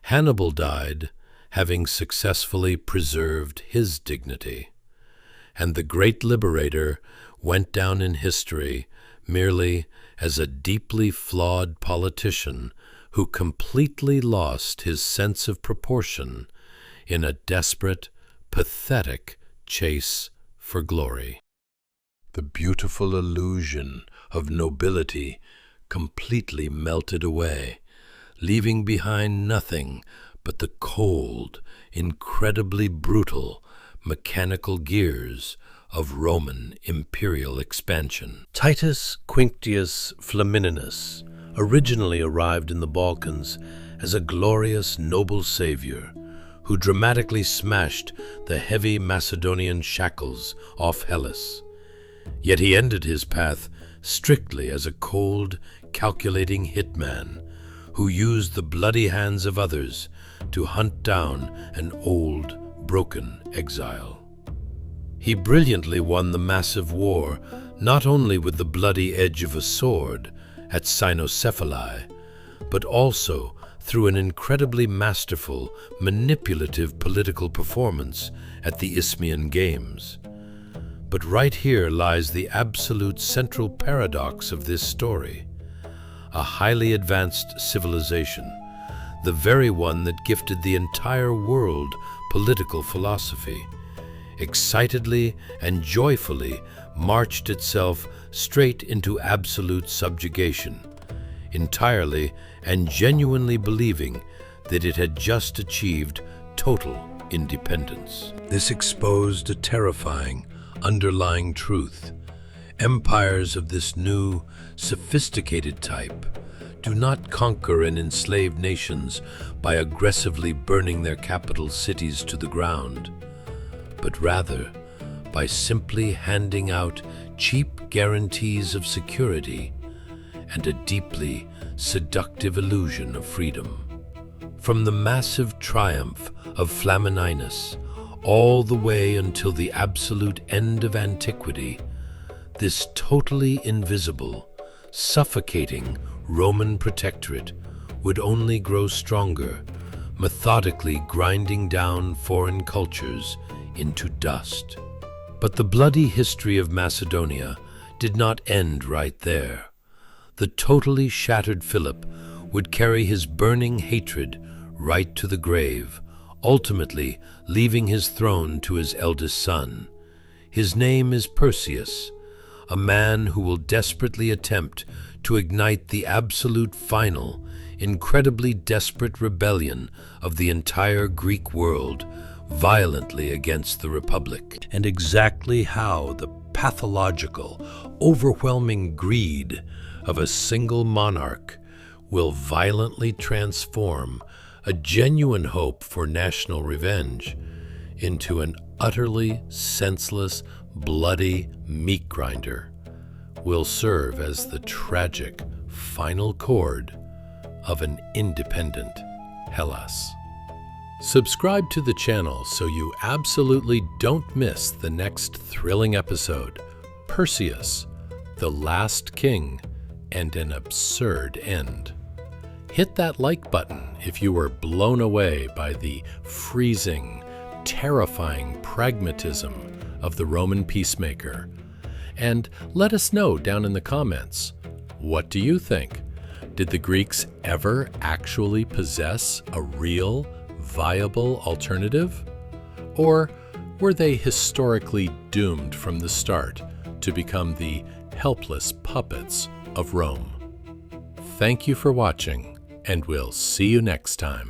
Hannibal died having successfully preserved his dignity, and the great liberator went down in history merely as a deeply flawed politician who completely lost his sense of proportion in a desperate, pathetic chase for glory. The beautiful illusion of nobility completely melted away, leaving behind nothing but the cold, incredibly brutal, mechanical gears of Roman imperial expansion. Titus Quinctius Flamininus originally arrived in the Balkans as a glorious, noble savior who dramatically smashed the heavy Macedonian shackles off Hellas. Yet he ended his path strictly as a cold, calculating hitman who used the bloody hands of others to hunt down an old, broken exile. He brilliantly won the massive war not only with the bloody edge of a sword at cynocephali, but also through an incredibly masterful, manipulative political performance at the Isthmian Games. But right here lies the absolute central paradox of this story. A highly advanced civilization, the very one that gifted the entire world political philosophy, excitedly and joyfully marched itself straight into absolute subjugation, entirely and genuinely believing that it had just achieved total independence. This exposed a terrifying underlying truth. Empires of this new, sophisticated type do not conquer and enslave nations by aggressively burning their capital cities to the ground, but rather by simply handing out cheap guarantees of security and a deeply seductive illusion of freedom. From the massive triumph of Flamininus all the way until the absolute end of antiquity, this totally invisible, suffocating Roman protectorate would only grow stronger, methodically grinding down foreign cultures into dust. But the bloody history of Macedonia did not end right there. The totally shattered Philip would carry his burning hatred right to the grave, ultimately leaving his throne to his eldest son. His name is Perseus, a man who will desperately attempt to ignite the absolute final, incredibly desperate rebellion of the entire Greek world violently against the Republic. And exactly how the pathological, overwhelming greed of a single monarch will violently transform a genuine hope for national revenge into an utterly senseless, bloody meat grinder will serve as the tragic final chord of an independent Hellas. Subscribe to the channel so you absolutely don't miss the next thrilling episode, Perseus, the Last King and an Absurd End. Hit that like button if you were blown away by the freezing, terrifying pragmatism of the Roman peacemaker. And let us know down in the comments, what do you think? Did the Greeks ever actually possess a real, viable alternative? Or were they historically doomed from the start to become the helpless puppets of Rome? Thank you for watching, and we'll see you next time.